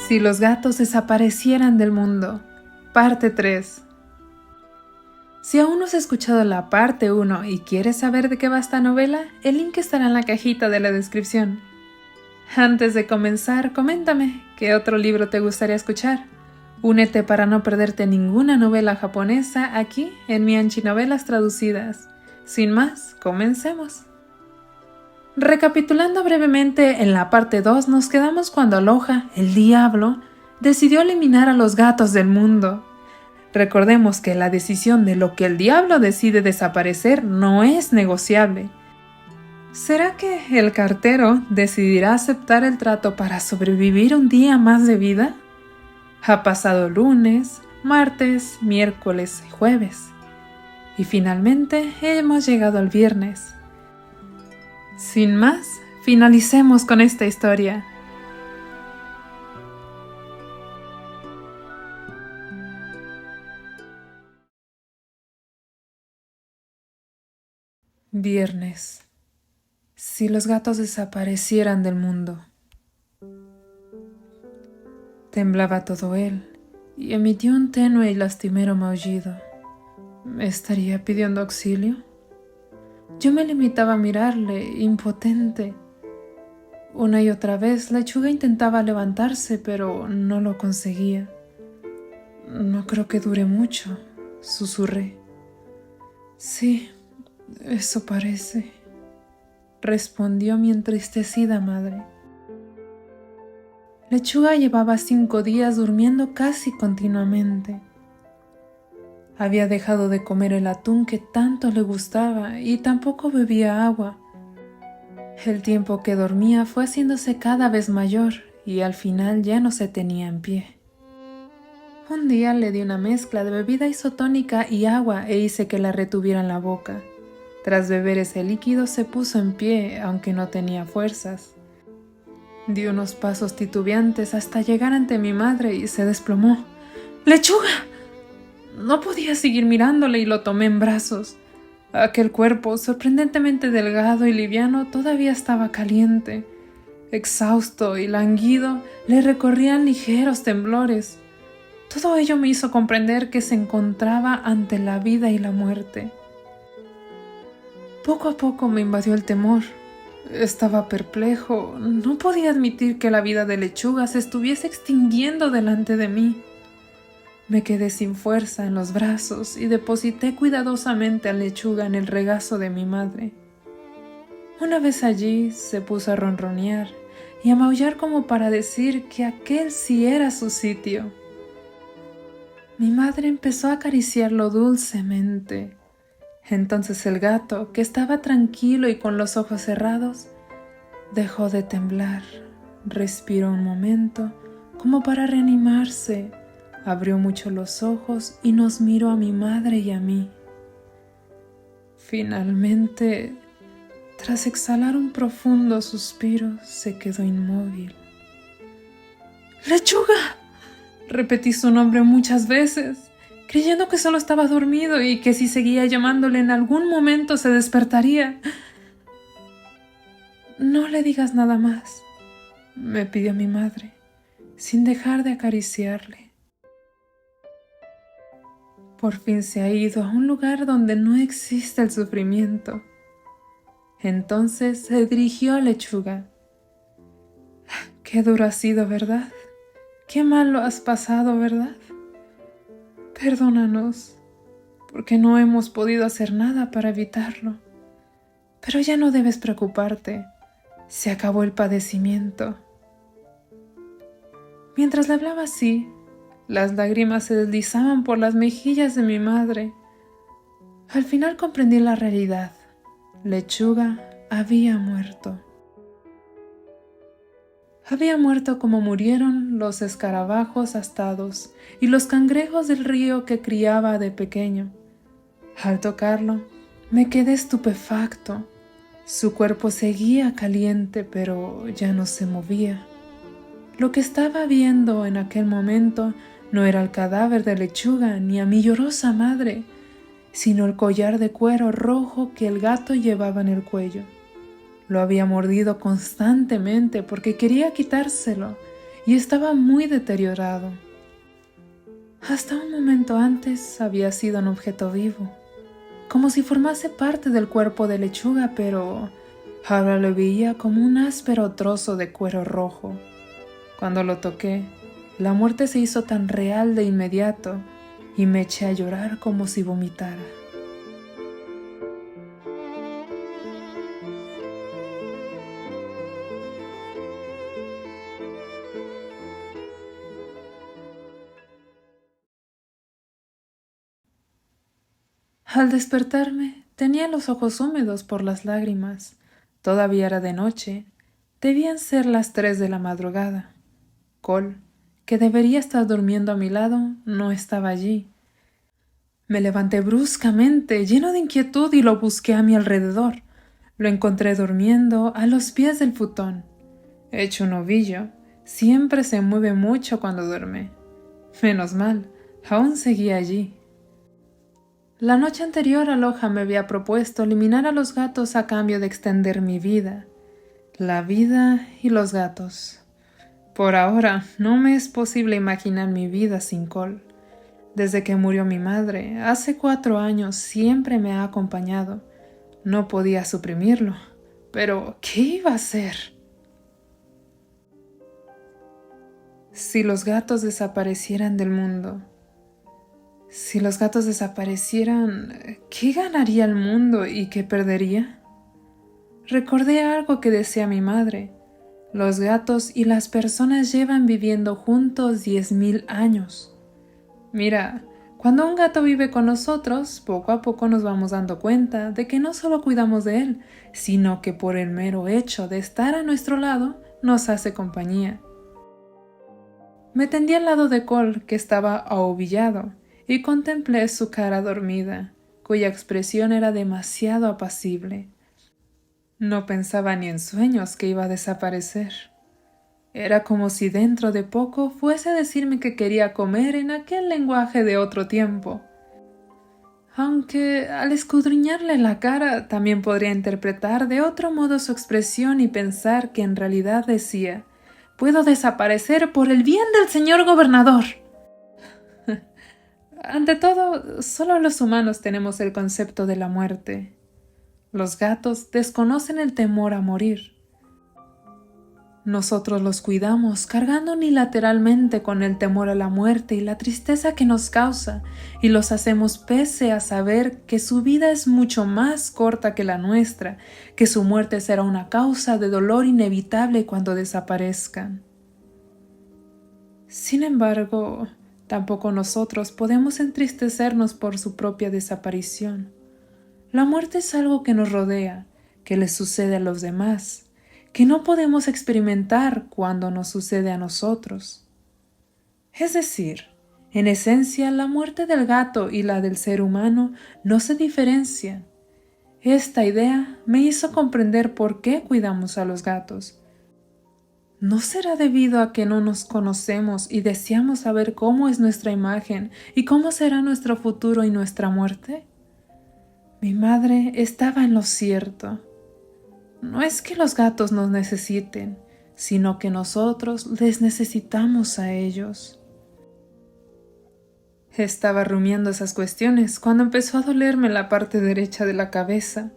Si los gatos desaparecieran del mundo, parte 3. Si aún no has escuchado la parte 1 y quieres saber de qué va esta novela, el link estará en la cajita de la descripción. Antes de comenzar, coméntame qué otro libro te gustaría escuchar. Únete para no perderte ninguna novela japonesa aquí en Mianchi Novelas Traducidas. Sin más, comencemos. Recapitulando brevemente, en la parte 2 nos quedamos cuando Aloha, el diablo, decidió eliminar a los gatos del mundo. Recordemos que la decisión de lo que el diablo decide desaparecer no es negociable. ¿Será que el cartero decidirá aceptar el trato para sobrevivir un día más de vida? Ha pasado lunes, martes, miércoles y jueves. Y finalmente hemos llegado al viernes. Sin más, finalicemos con esta historia. Viernes. Si los gatos desaparecieran del mundo. Temblaba todo él y emitió un tenue y lastimero maullido. ¿Me estaría pidiendo auxilio? Yo me limitaba a mirarle, impotente. Una y otra vez, Lechuga intentaba levantarse, pero no lo conseguía. No creo que dure mucho, susurré. Sí, eso parece, respondió mi entristecida madre. Lechuga llevaba 5 días durmiendo casi continuamente. Había dejado de comer el atún que tanto le gustaba y tampoco bebía agua. El tiempo que dormía fue haciéndose cada vez mayor y al final ya no se tenía en pie. Un día le di una mezcla de bebida isotónica y agua e hice que la retuviera en la boca. Tras beber ese líquido se puso en pie, aunque no tenía fuerzas. Dio unos pasos titubeantes hasta llegar ante mi madre y se desplomó. ¡Lechuga! No podía seguir mirándole y lo tomé en brazos. Aquel cuerpo, sorprendentemente delgado y liviano, todavía estaba caliente. Exhausto y languido, le recorrían ligeros temblores. Todo ello me hizo comprender que se encontraba ante la vida y la muerte. Poco a poco me invadió el temor. Estaba perplejo. No podía admitir que la vida de Lechuga se estuviese extinguiendo delante de mí. Me quedé sin fuerza en los brazos y deposité cuidadosamente a Lechuga en el regazo de mi madre. Una vez allí se puso a ronronear y a maullar como para decir que aquel sí era su sitio. Mi madre empezó a acariciarlo dulcemente. Entonces el gato, que estaba tranquilo y con los ojos cerrados, dejó de temblar, respiró un momento como para reanimarse. Abrió mucho los ojos y nos miró a mi madre y a mí. Finalmente, tras exhalar un profundo suspiro, se quedó inmóvil. ¡Lechuga!, repetí su nombre muchas veces, creyendo que solo estaba dormido y que si seguía llamándole en algún momento se despertaría. No le digas nada más, me pidió mi madre, sin dejar de acariciarle. Por fin se ha ido a un lugar donde no existe el sufrimiento. Entonces se dirigió a Lechuga. Qué duro ha sido, ¿verdad? Qué mal lo has pasado, ¿verdad? Perdónanos, porque no hemos podido hacer nada para evitarlo. Pero ya no debes preocuparte. Se acabó el padecimiento. Mientras le hablaba así, las lágrimas se deslizaban por las mejillas de mi madre. Al final comprendí la realidad. Lechuga había muerto. Había muerto como murieron los escarabajos astados y los cangrejos del río que criaba de pequeño. Al tocarlo, me quedé estupefacto. Su cuerpo seguía caliente, pero ya no se movía. Lo que estaba viendo en aquel momento no era el cadáver de Lechuga ni a mi llorosa madre, sino el collar de cuero rojo que el gato llevaba en el cuello. Lo había mordido constantemente porque quería quitárselo y estaba muy deteriorado. Hasta un momento antes había sido un objeto vivo, como si formase parte del cuerpo de Lechuga, pero ahora lo veía como un áspero trozo de cuero rojo. Cuando lo toqué, la muerte se hizo tan real de inmediato y me eché a llorar como si vomitara. Al despertarme, tenía los ojos húmedos por las lágrimas. Todavía era de noche. Debían ser las 3 de la madrugada. Cole, que debería estar durmiendo a mi lado, no estaba allí. Me levanté bruscamente, lleno de inquietud, y lo busqué a mi alrededor. Lo encontré durmiendo a los pies del futón. Hecho un ovillo, siempre se mueve mucho cuando duerme. Menos mal, aún seguía allí. La noche anterior Aloha me había propuesto eliminar a los gatos a cambio de extender mi vida. La vida y los gatos. Por ahora no me es posible imaginar mi vida sin Cole. Desde que murió mi madre, hace 4 años, siempre me ha acompañado. No podía suprimirlo. Pero, ¿qué iba a hacer? Si los gatos desaparecieran del mundo, si los gatos desaparecieran, ¿qué ganaría el mundo y qué perdería? Recordé algo que decía mi madre. Los gatos y las personas llevan viviendo juntos 10.000 años. Mira, cuando un gato vive con nosotros, poco a poco nos vamos dando cuenta de que no solo cuidamos de él, sino que por el mero hecho de estar a nuestro lado, nos hace compañía. Me tendí al lado de Cole, que estaba ahobillado, y contemplé su cara dormida, cuya expresión era demasiado apacible. No pensaba ni en sueños que iba a desaparecer. Era como si dentro de poco fuese a decirme que quería comer en aquel lenguaje de otro tiempo. Aunque al escudriñarle la cara también podría interpretar de otro modo su expresión y pensar que en realidad decía: «Puedo desaparecer por el bien del señor gobernador». Ante todo, solo los humanos tenemos el concepto de la muerte. Los gatos desconocen el temor a morir. Nosotros los cuidamos cargando unilateralmente con el temor a la muerte y la tristeza que nos causa, y los hacemos pese a saber que su vida es mucho más corta que la nuestra, que su muerte será una causa de dolor inevitable cuando desaparezcan. Sin embargo, tampoco nosotros podemos entristecernos por su propia desaparición. La muerte es algo que nos rodea, que les sucede a los demás, que no podemos experimentar cuando nos sucede a nosotros. Es decir, en esencia, la muerte del gato y la del ser humano no se diferencian. Esta idea me hizo comprender por qué cuidamos a los gatos. ¿No será debido a que no nos conocemos y deseamos saber cómo es nuestra imagen y cómo será nuestro futuro y nuestra muerte? Mi madre estaba en lo cierto. No es que los gatos nos necesiten, sino que nosotros les necesitamos a ellos. Estaba rumiando esas cuestiones cuando empezó a dolerme la parte derecha de la cabeza.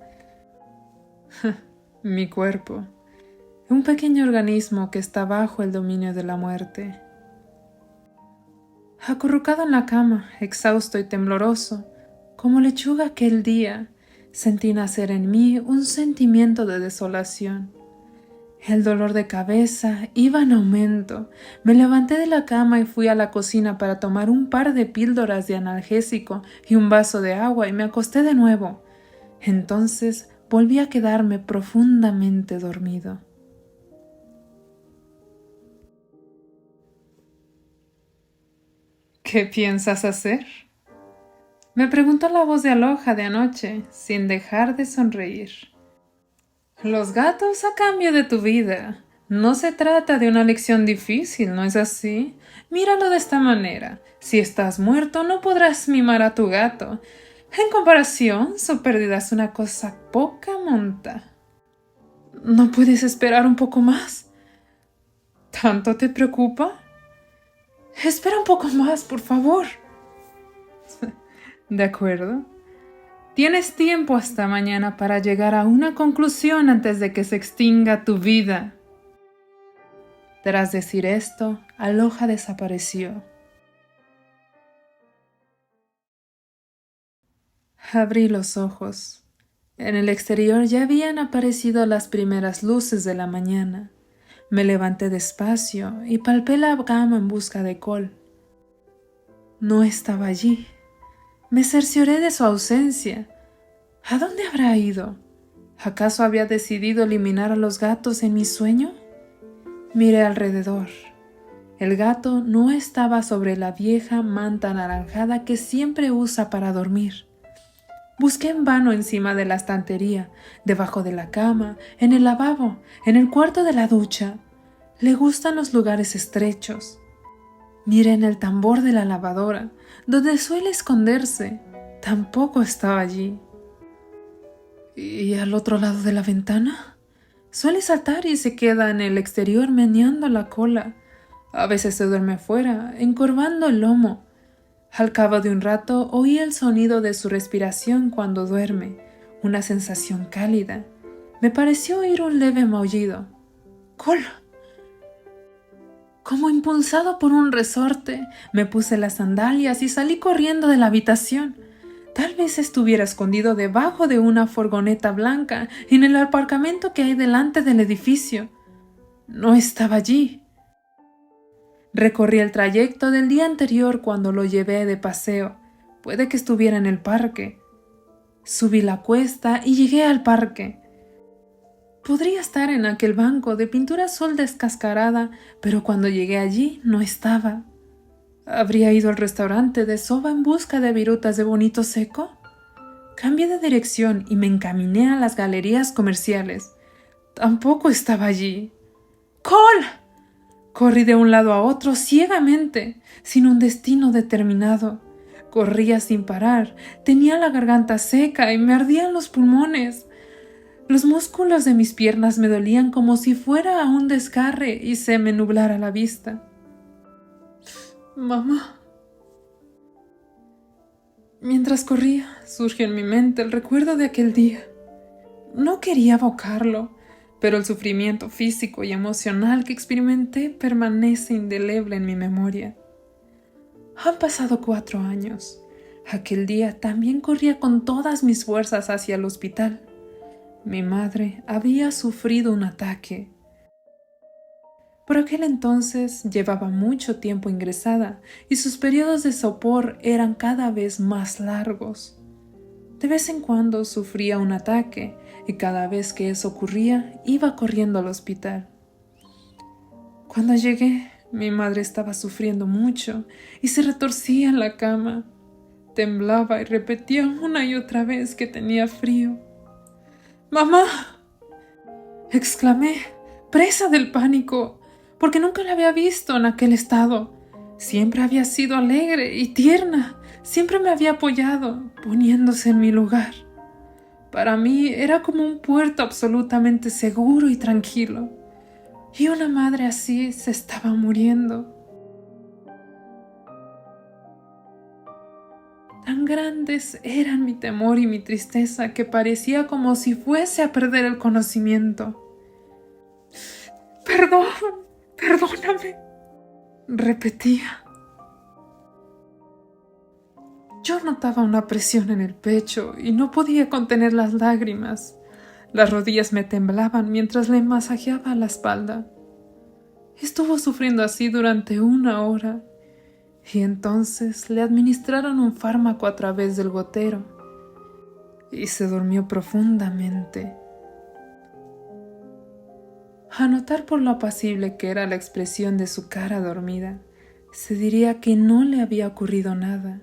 Mi cuerpo, un pequeño organismo que está bajo el dominio de la muerte. Acurrucado en la cama, exhausto y tembloroso, como Lechuga aquel día, sentí nacer en mí un sentimiento de desolación. El dolor de cabeza iba en aumento. Me levanté de la cama y fui a la cocina para tomar un par de píldoras de analgésico y un vaso de agua, y me acosté de nuevo. Entonces volví a quedarme profundamente dormido. ¿Qué piensas hacer?, me preguntó la voz de Aloha de anoche, sin dejar de sonreír. Los gatos a cambio de tu vida. No se trata de una lección difícil, ¿no es así? Míralo de esta manera. Si estás muerto, no podrás mimar a tu gato. En comparación, su pérdida es una cosa poca monta. ¿No puedes esperar un poco más?, ¿Tanto te preocupa? Espera un poco más, por favor. De acuerdo. Tienes tiempo hasta mañana para llegar a una conclusión antes de que se extinga tu vida. Tras decir esto, Aloha desapareció. Abrí los ojos. En el exterior ya habían aparecido las primeras luces de la mañana. Me levanté despacio y palpé la cama en busca de Cole. No estaba allí. Me cercioré de su ausencia. ¿A dónde habrá ido? ¿Acaso había decidido eliminar a los gatos en mi sueño? Miré alrededor. El gato no estaba sobre la vieja manta anaranjada que siempre usa para dormir. Busqué en vano encima de la estantería, debajo de la cama, en el lavabo, en el cuarto de la ducha. Le gustan los lugares estrechos. Miré en el tambor de la lavadora, donde suele esconderse. Tampoco estaba allí. ¿Y al otro lado de la ventana? Suele saltar y se queda en el exterior meneando la cola. A veces se duerme afuera, encorvando el lomo. Al cabo de un rato oí el sonido de su respiración cuando duerme, una sensación cálida. Me pareció oír un leve maullido. ¡Cole! Como impulsado por un resorte, me puse las sandalias y salí corriendo de la habitación. Tal vez estuviera escondido debajo de una furgoneta blanca en el aparcamiento que hay delante del edificio. No estaba allí. Recorrí el trayecto del día anterior cuando lo llevé de paseo. Puede que estuviera en el parque. Subí la cuesta y llegué al parque. Podría estar en aquel banco de pintura azul descascarada, pero cuando llegué allí no estaba. ¿Habría ido al restaurante de soba en busca de virutas de bonito seco? Cambié de dirección y me encaminé a las galerías comerciales. Tampoco estaba allí. ¡Cole! Corrí de un lado a otro ciegamente, sin un destino determinado. Corría sin parar, tenía la garganta seca y me ardían los pulmones. Los músculos de mis piernas me dolían como si fuera a un desgarre y se me nublara la vista. Mamá. Mientras corría, surgió en mi mente el recuerdo de aquel día. No quería evocarlo, pero el sufrimiento físico y emocional que experimenté permanece indeleble en mi memoria. Han pasado 4 años. Aquel día también corría con todas mis fuerzas hacia el hospital. Mi madre había sufrido un ataque. Por aquel entonces llevaba mucho tiempo ingresada y sus periodos de sopor eran cada vez más largos. De vez en cuando sufría un ataque y cada vez que eso ocurría iba corriendo al hospital. Cuando llegué, mi madre estaba sufriendo mucho y se retorcía en la cama. Temblaba y repetía una y otra vez que tenía frío. ¡Mamá!, exclamé, presa del pánico, porque nunca la había visto en aquel estado. Siempre había sido alegre y tierna, siempre me había apoyado, poniéndose en mi lugar. Para mí era como un puerto absolutamente seguro y tranquilo. Y una madre así se estaba muriendo. Tan grandes eran mi temor y mi tristeza que parecía como si fuese a perder el conocimiento. Perdóname, repetía. Yo notaba una presión en el pecho y no podía contener las lágrimas. Las rodillas me temblaban mientras le masajeaba la espalda. Estuvo sufriendo así durante 1 hora y entonces le administraron un fármaco a través del gotero y se durmió profundamente. A notar por lo apacible que era la expresión de su cara dormida, se diría que no le había ocurrido nada.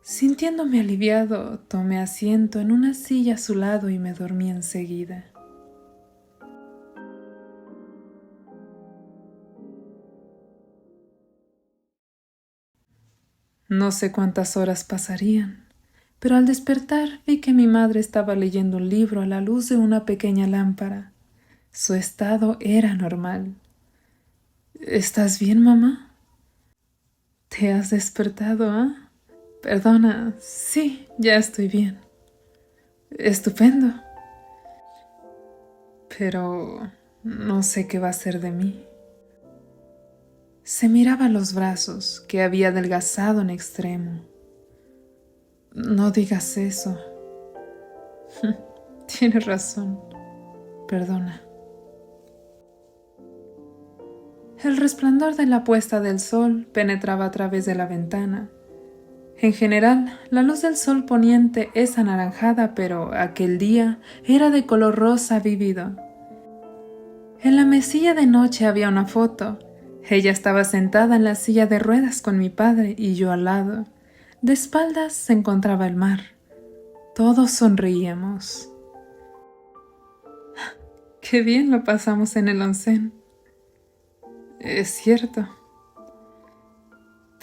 Sintiéndome aliviado, tomé asiento en una silla a su lado y me dormí enseguida. No sé cuántas horas pasarían, pero al despertar vi que mi madre estaba leyendo un libro a la luz de una pequeña lámpara. Su estado era normal. ¿Estás bien, mamá? ¿Te has despertado, ah? Perdona, sí, ya estoy bien. Estupendo. Pero no sé qué va a ser de mí. Se miraba los brazos, que había adelgazado en extremo. No digas eso. Tienes razón. Perdona. El resplandor de la puesta del sol penetraba a través de la ventana. En general, la luz del sol poniente es anaranjada, pero aquel día era de color rosa vívido. En la mesilla de noche había una foto. Ella estaba sentada en la silla de ruedas con mi padre y yo al lado. De espaldas se encontraba el mar. Todos sonreíamos. Qué bien lo pasamos en el onsen. Es cierto.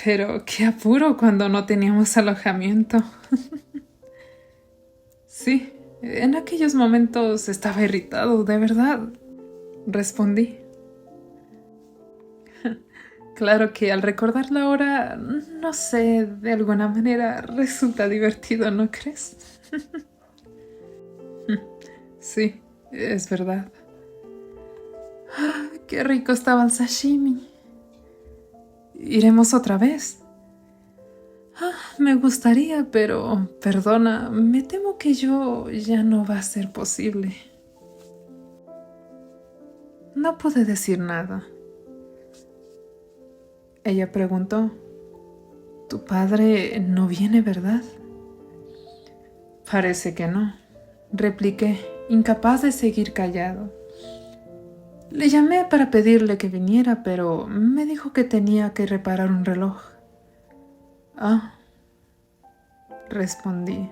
Pero qué apuro cuando no teníamos alojamiento. Sí, en aquellos momentos estaba irritado, de verdad, respondí. Claro que al recordarlo ahora, no sé, de alguna manera resulta divertido, ¿no crees? Sí, es verdad. Qué rico estaba el sashimi. ¿Iremos otra vez? Me gustaría, pero perdona, me temo que ya no va a ser posible. No pude decir nada. Ella preguntó, «¿Tu padre no viene, verdad?» «Parece que no», repliqué, incapaz de seguir callado. Le llamé para pedirle que viniera, pero me dijo que tenía que reparar un reloj. «Ah», respondí.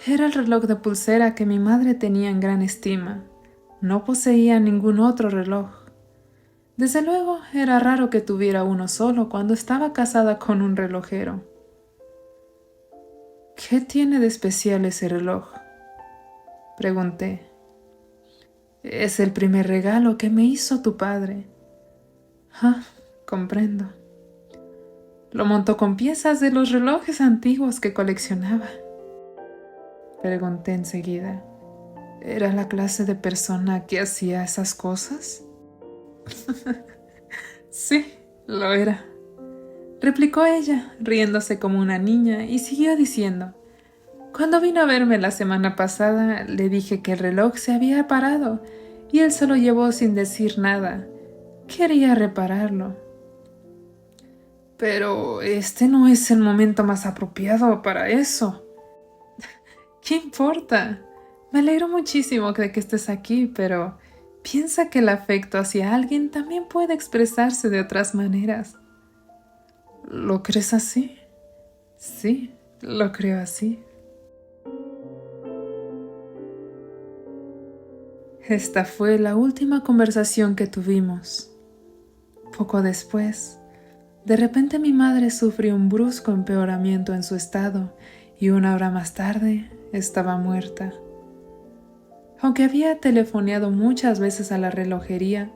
Era el reloj de pulsera que mi madre tenía en gran estima. No poseía ningún otro reloj. Desde luego, era raro que tuviera uno solo cuando estaba casada con un relojero. «¿Qué tiene de especial ese reloj?», pregunté. «Es el primer regalo que me hizo tu padre». «Ah, comprendo». «Lo montó con piezas de los relojes antiguos que coleccionaba», pregunté enseguida. ¿Era la clase de persona que hacía esas cosas? Sí, lo era, replicó ella, riéndose como una niña, y siguió diciendo, «Cuando vino a verme la semana pasada, le dije que el reloj se había parado, y él se lo llevó sin decir nada. Quería repararlo». «Pero este no es el momento más apropiado para eso». «¿Qué importa? Me alegro muchísimo de que estés aquí, pero piensa que el afecto hacia alguien también puede expresarse de otras maneras». «¿Lo crees así?» «Sí, lo creo así». Esta fue la última conversación que tuvimos. Poco después, de repente mi madre sufrió un brusco empeoramiento en su estado y 1 hora más tarde estaba muerta. Aunque había telefoneado muchas veces a la relojería,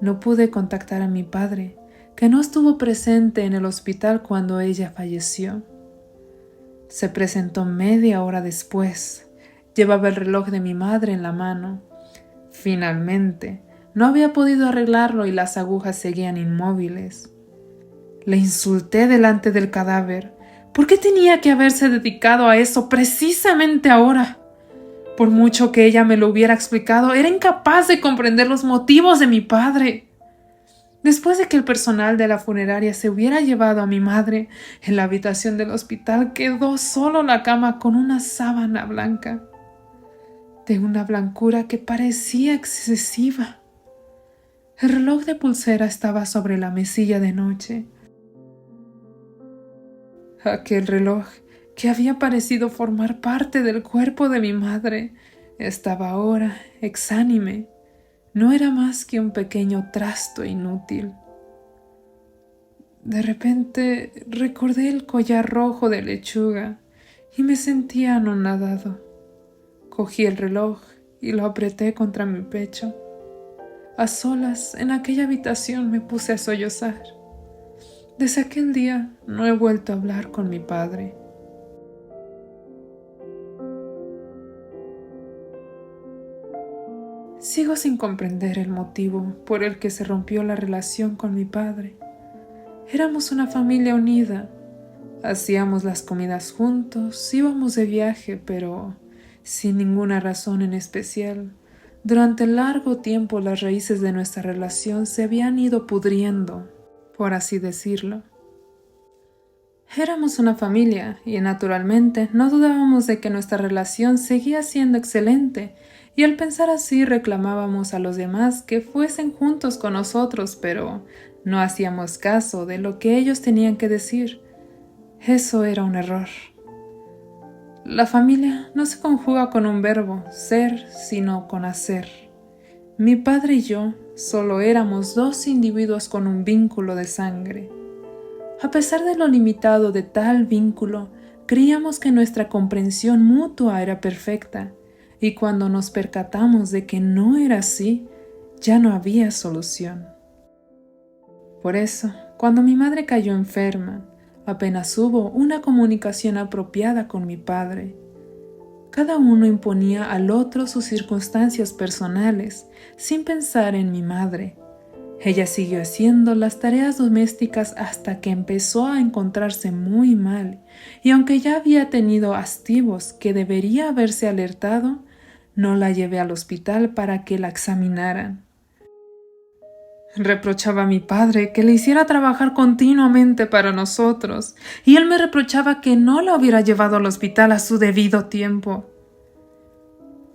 no pude contactar a mi padre, que no estuvo presente en el hospital cuando ella falleció. Se presentó media hora después. Llevaba el reloj de mi madre en la mano. Finalmente, no había podido arreglarlo y las agujas seguían inmóviles. Le insulté delante del cadáver. ¿Por qué tenía que haberse dedicado a eso precisamente ahora? Por mucho que ella me lo hubiera explicado, era incapaz de comprender los motivos de mi padre. Después de que el personal de la funeraria se hubiera llevado a mi madre, en la habitación del hospital quedó solo la cama con una sábana blanca, de una blancura que parecía excesiva. El reloj de pulsera estaba sobre la mesilla de noche. Aquel reloj, que había parecido formar parte del cuerpo de mi madre, estaba ahora exánime. No era más que un pequeño trasto inútil. De repente recordé el collar rojo de lechuga y me sentí anonadado. Cogí el reloj y lo apreté contra mi pecho. A solas, en aquella habitación me puse a sollozar. Desde aquel día no he vuelto a hablar con mi padre. Sigo sin comprender el motivo por el que se rompió la relación con mi padre. Éramos una familia unida. Hacíamos las comidas juntos, íbamos de viaje, pero sin ninguna razón en especial. Durante largo tiempo las raíces de nuestra relación se habían ido pudriendo, por así decirlo. Éramos una familia y naturalmente no dudábamos de que nuestra relación seguía siendo excelente, y al pensar así reclamábamos a los demás que fuesen juntos con nosotros, pero no hacíamos caso de lo que ellos tenían que decir. Eso era un error. La familia no se conjuga con un verbo, ser, sino con hacer. Mi padre y yo solo éramos dos individuos con un vínculo de sangre. A pesar de lo limitado de tal vínculo, creíamos que nuestra comprensión mutua era perfecta, y cuando nos percatamos de que no era así, ya no había solución. Por eso, cuando mi madre cayó enferma, apenas hubo una comunicación apropiada con mi padre. Cada uno imponía al otro sus circunstancias personales, sin pensar en mi madre. Ella siguió haciendo las tareas domésticas hasta que empezó a encontrarse muy mal, y aunque ya había tenido hastigos que debería haberse alertado, no la llevé al hospital para que la examinaran. Reprochaba a mi padre que le hiciera trabajar continuamente para nosotros, y él me reprochaba que no la hubiera llevado al hospital a su debido tiempo.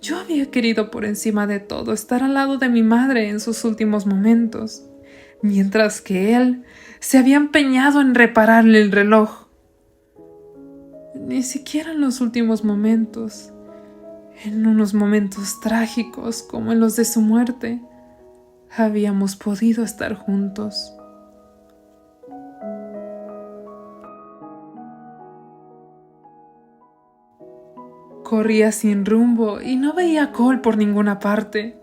Yo había querido por encima de todo estar al lado de mi madre en sus últimos momentos, mientras que él se había empeñado en repararle el reloj. Ni siquiera en los últimos momentos, en unos momentos trágicos como en los de su muerte, habíamos podido estar juntos. Corría sin rumbo y no veía a Cole por ninguna parte.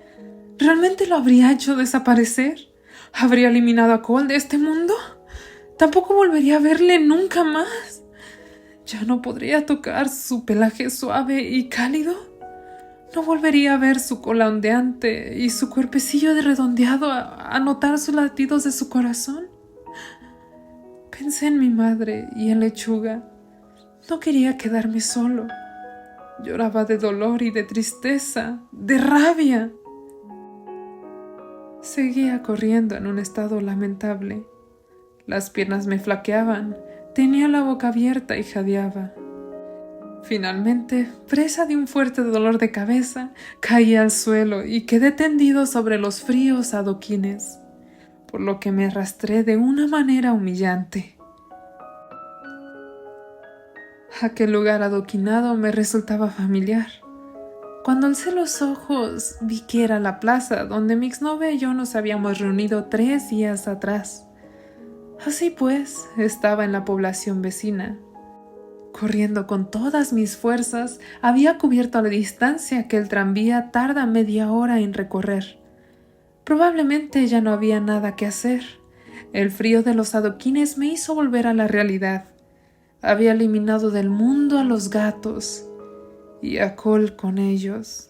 ¿Realmente lo habría hecho desaparecer? ¿Habría eliminado a Cole de este mundo? Tampoco volvería a verle nunca más. Ya no podría tocar su pelaje suave y cálido. No volvería a ver su cola ondeante y su cuerpecillo redondeado a notar sus latidos de su corazón. Pensé en mi madre y en Lechuga. No quería quedarme solo. Lloraba de dolor y de tristeza, de rabia. Seguía corriendo en un estado lamentable. Las piernas me flaqueaban, tenía la boca abierta y jadeaba. Finalmente, presa de un fuerte dolor de cabeza, caí al suelo y quedé tendido sobre los fríos adoquines, por lo que me arrastré de una manera humillante. Aquel lugar adoquinado me resultaba familiar. Cuando alcé los ojos, vi que era la plaza donde mi exnovia y yo nos habíamos reunido 3 días atrás. Así pues, estaba en la población vecina. Corriendo con todas mis fuerzas, había cubierto la distancia que el tranvía tarda media hora en recorrer. Probablemente ya no había nada que hacer. El frío de los adoquines me hizo volver a la realidad. Había eliminado del mundo a los gatos y a Cole con ellos.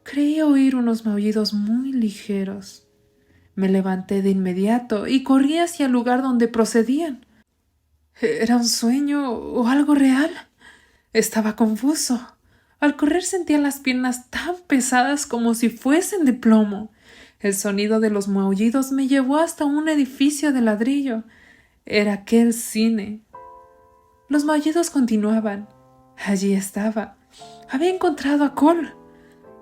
Creí oír unos maullidos muy ligeros. Me levanté de inmediato y corrí hacia el lugar donde procedían. ¿Era un sueño o algo real? Estaba confuso. Al correr sentía las piernas tan pesadas como si fuesen de plomo. El sonido de los maullidos me llevó hasta un edificio de ladrillo. Era aquel cine. Los maullidos continuaban. Allí estaba. Había encontrado a Cole.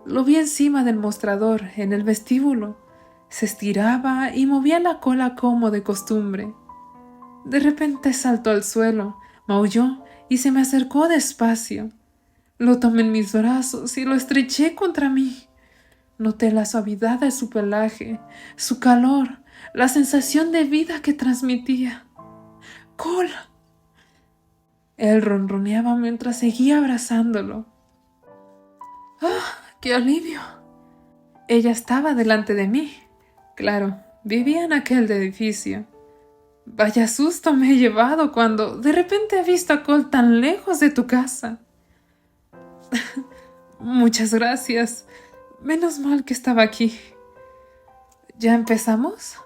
Lo vi encima del mostrador, en el vestíbulo. Se estiraba y movía la cola como de costumbre. De repente saltó al suelo, maulló y se me acercó despacio. Lo tomé en mis brazos y lo estreché contra mí. Noté la suavidad de su pelaje, su calor, la sensación de vida que transmitía. ¡Cole! Él ronroneaba mientras seguía abrazándolo. ¡Qué alivio! Ella estaba delante de mí. Claro, vivía en aquel edificio. Vaya susto me he llevado cuando de repente he visto a Cole tan lejos de tu casa. Muchas gracias. Menos mal que estaba aquí. ¿Ya empezamos?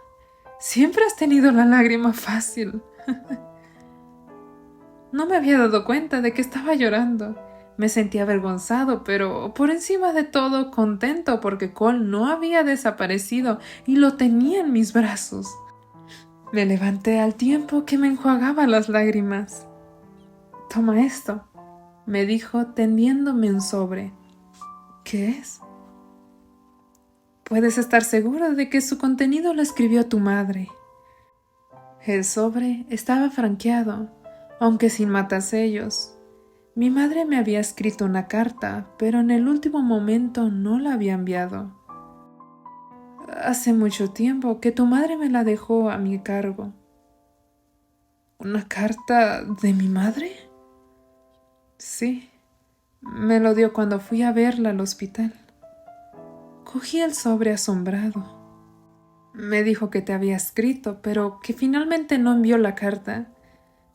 Siempre has tenido la lágrima fácil. No me había dado cuenta de que estaba llorando. Me sentía avergonzado, pero por encima de todo contento porque Cole no había desaparecido y lo tenía en mis brazos. Me levanté al tiempo que me enjuagaba las lágrimas. «Toma esto», me dijo tendiéndome un sobre. «¿Qué es?» «Puedes estar seguro de que su contenido lo escribió tu madre». El sobre estaba franqueado, aunque sin matasellos. Mi madre me había escrito una carta, pero en el último momento no la había enviado. «Hace mucho tiempo que tu madre me la dejó a mi cargo». «¿Una carta de mi madre?» «Sí, me lo dio cuando fui a verla al hospital». Cogí el sobre asombrado. Me dijo que te había escrito, pero que finalmente no envió la carta.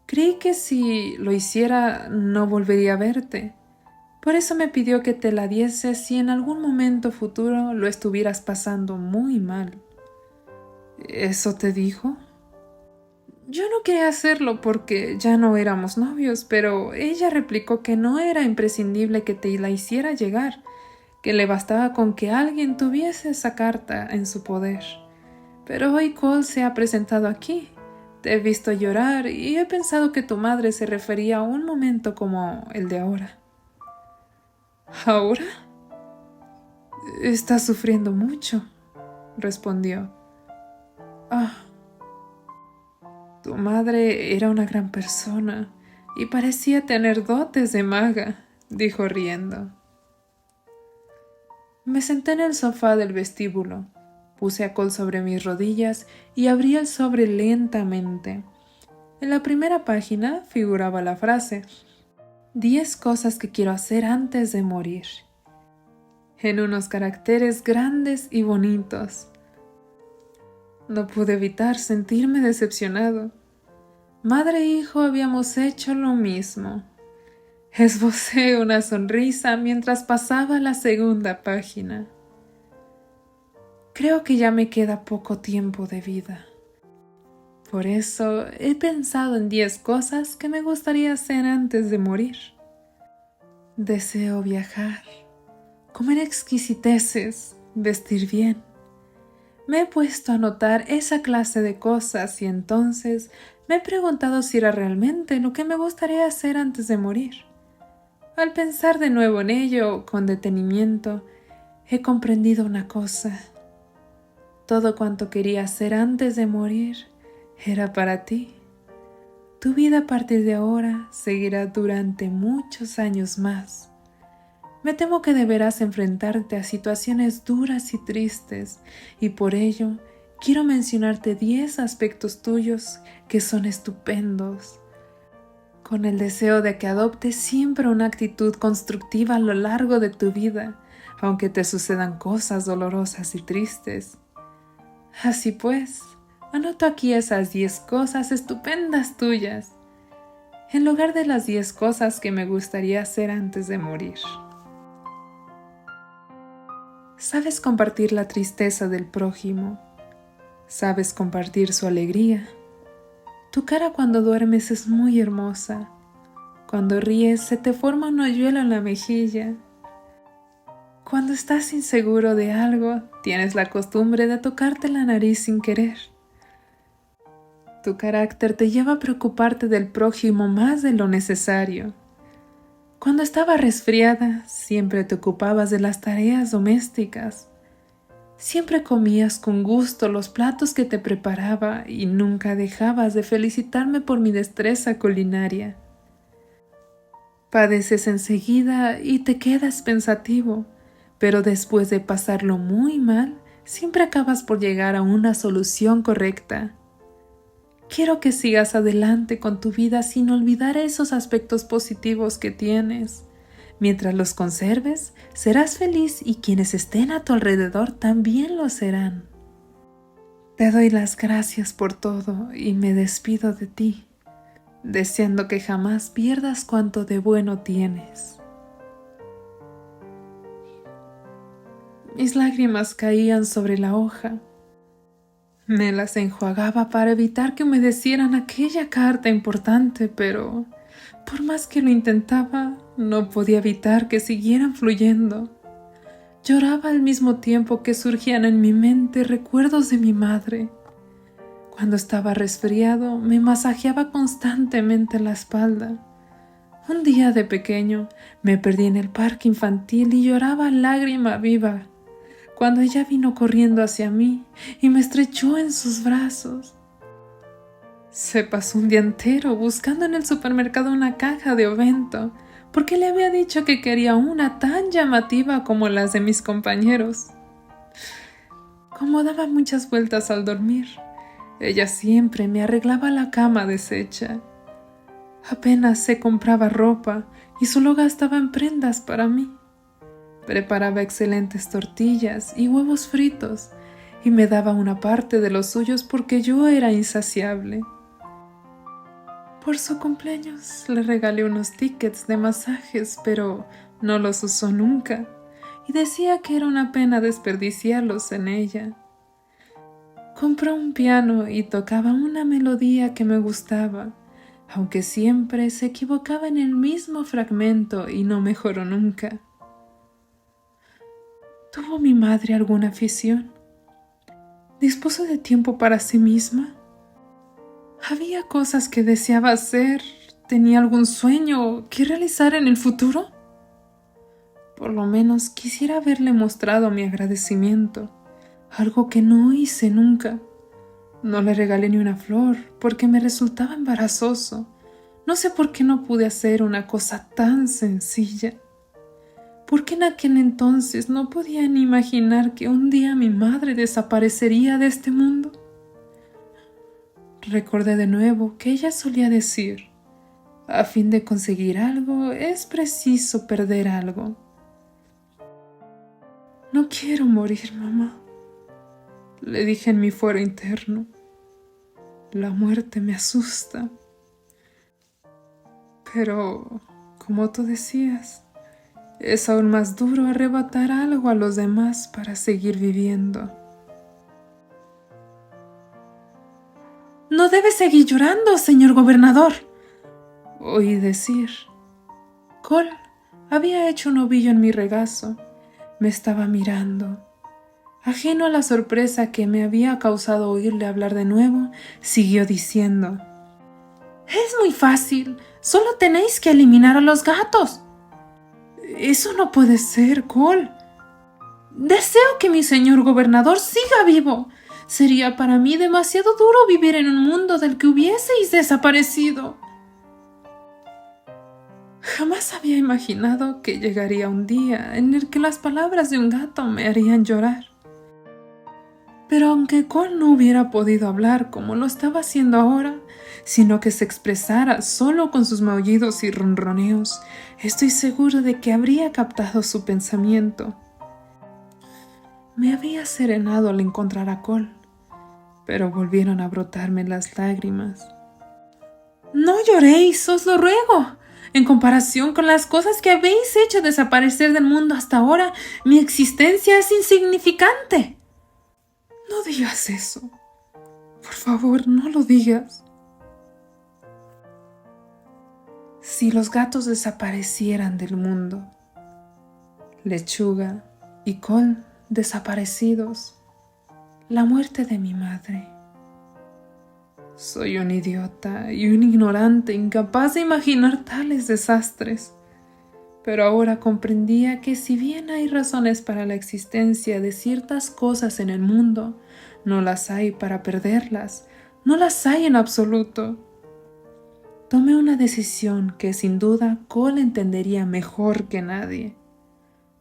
Creí que si lo hiciera no volvería a verte. Por eso me pidió que te la diese si en algún momento futuro lo estuvieras pasando muy mal. ¿Eso te dijo? Yo no quería hacerlo porque ya no éramos novios, pero ella replicó que no era imprescindible que te la hiciera llegar, que le bastaba con que alguien tuviese esa carta en su poder. Pero hoy Cole se ha presentado aquí. Te he visto llorar y he pensado que tu madre se refería a un momento como el de ahora. ¿Ahora? Estás sufriendo mucho, respondió. Tu madre era una gran persona y parecía tener dotes de maga, dijo riendo. Me senté en el sofá del vestíbulo. Puse a Cole sobre mis rodillas y abrí el sobre lentamente. En la primera página figuraba la frase: 10 cosas que quiero hacer antes de morir. En unos caracteres grandes y bonitos. No pude evitar sentirme decepcionado. Madre e hijo habíamos hecho lo mismo. Esbocé una sonrisa mientras pasaba la segunda página. Creo que ya me queda poco tiempo de vida. Por eso he pensado en 10 cosas que me gustaría hacer antes de morir. Deseo viajar, comer exquisiteces, vestir bien. Me he puesto a notar esa clase de cosas y entonces me he preguntado si era realmente lo que me gustaría hacer antes de morir. Al pensar de nuevo en ello, con detenimiento, he comprendido una cosa. Todo cuanto quería hacer antes de morir era para ti. Tu vida a partir de ahora seguirá durante muchos años más. Me temo que deberás enfrentarte a situaciones duras y tristes, y por ello quiero mencionarte 10 aspectos tuyos que son estupendos, con el deseo de que adoptes siempre una actitud constructiva a lo largo de tu vida, aunque te sucedan cosas dolorosas y tristes. Así pues, anoto aquí esas 10 cosas estupendas tuyas, en lugar de las 10 cosas que me gustaría hacer antes de morir. Sabes compartir la tristeza del prójimo. Sabes compartir su alegría. Tu cara cuando duermes es muy hermosa. Cuando ríes se te forma un hoyuelo en la mejilla. Cuando estás inseguro de algo, tienes la costumbre de tocarte la nariz sin querer. Tu carácter te lleva a preocuparte del prójimo más de lo necesario. Cuando estaba resfriada, siempre te ocupabas de las tareas domésticas. Siempre comías con gusto los platos que te preparaba y nunca dejabas de felicitarme por mi destreza culinaria. Padeces enseguida y te quedas pensativo, pero después de pasarlo muy mal, siempre acabas por llegar a una solución correcta. Quiero que sigas adelante con tu vida sin olvidar esos aspectos positivos que tienes. Mientras los conserves, serás feliz y quienes estén a tu alrededor también lo serán. Te doy las gracias por todo y me despido de ti, deseando que jamás pierdas cuanto de bueno tienes. Mis lágrimas caían sobre la hoja. Me las enjuagaba para evitar que humedecieran aquella carta importante, pero por más que lo intentaba, no podía evitar que siguieran fluyendo. Lloraba al mismo tiempo que surgían en mi mente recuerdos de mi madre. Cuando estaba resfriado, me masajeaba constantemente la espalda. Un día de pequeño, me perdí en el parque infantil y lloraba lágrima viva, cuando ella vino corriendo hacia mí y me estrechó en sus brazos. Se pasó un día entero buscando en el supermercado una caja de Ovento, porque le había dicho que quería una tan llamativa como las de mis compañeros. Como daba muchas vueltas al dormir, ella siempre me arreglaba la cama deshecha. Apenas se compraba ropa y solo gastaba en prendas para mí. Preparaba excelentes tortillas y huevos fritos y me daba una parte de los suyos porque yo era insaciable. Por su cumpleaños le regalé unos tickets de masajes, pero no los usó nunca y decía que era una pena desperdiciarlos en ella. Compró un piano y tocaba una melodía que me gustaba, aunque siempre se equivocaba en el mismo fragmento y no mejoró nunca. ¿Tuvo mi madre alguna afición? ¿Dispuso de tiempo para sí misma? ¿Había cosas que deseaba hacer? ¿Tenía algún sueño que realizar en el futuro? Por lo menos quisiera haberle mostrado mi agradecimiento, algo que no hice nunca. No le regalé ni una flor porque me resultaba embarazoso. No sé por qué no pude hacer una cosa tan sencilla. ¿Por qué en aquel entonces no podía ni imaginar que un día mi madre desaparecería de este mundo? Recordé de nuevo que ella solía decir: a fin de conseguir algo es preciso perder algo. No quiero morir, mamá, le dije en mi fuero interno. La muerte me asusta. Pero, como tú decías, es aún más duro arrebatar algo a los demás para seguir viviendo. No debe seguir llorando, señor gobernador, oí decir. Cole había hecho un ovillo en mi regazo. Me estaba mirando. Ajeno a la sorpresa que me había causado oírle hablar de nuevo, siguió diciendo: es muy fácil, solo tenéis que eliminar a los gatos. Eso no puede ser, Cole. Deseo que mi señor gobernador siga vivo. Sería para mí demasiado duro vivir en un mundo del que hubieseis desaparecido. Jamás había imaginado que llegaría un día en el que las palabras de un gato me harían llorar. Pero aunque Cole no hubiera podido hablar como lo estaba haciendo ahora, sino que se expresara solo con sus maullidos y ronroneos, estoy seguro de que habría captado su pensamiento. Me había serenado al encontrar a Cole, pero volvieron a brotarme las lágrimas. No lloréis, os lo ruego. En comparación con las cosas que habéis hecho desaparecer del mundo hasta ahora, mi existencia es insignificante. No digas eso. Por favor, no lo digas. Si los gatos desaparecieran del mundo, Lechuga y Cole desaparecidos, la muerte de mi madre. Soy un idiota y un ignorante incapaz de imaginar tales desastres. Pero ahora comprendía que si bien hay razones para la existencia de ciertas cosas en el mundo, no las hay para perderlas, no las hay en absoluto. Tomé una decisión que sin duda Cole entendería mejor que nadie.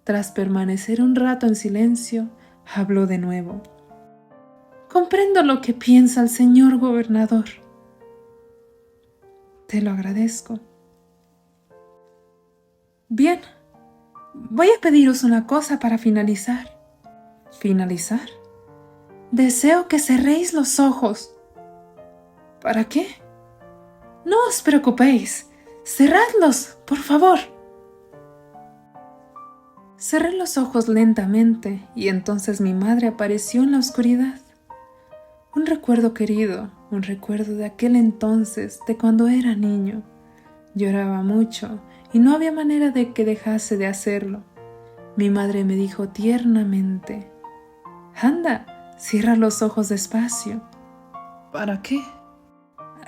Tras permanecer un rato en silencio, habló de nuevo. Comprendo lo que piensa el señor gobernador. Te lo agradezco. Bien, Voy a pediros una cosa para finalizar. ¿Finalizar? Deseo que cerréis los ojos. ¿Para qué? No os preocupéis. Cerradlos, por favor. Cerré los ojos lentamente y entonces mi madre apareció en la oscuridad. Un recuerdo querido, un recuerdo de aquel entonces, de cuando era niño. Lloraba mucho y no había manera de que dejase de hacerlo. Mi madre me dijo tiernamente: «Anda, cierra los ojos despacio». «¿Para qué?»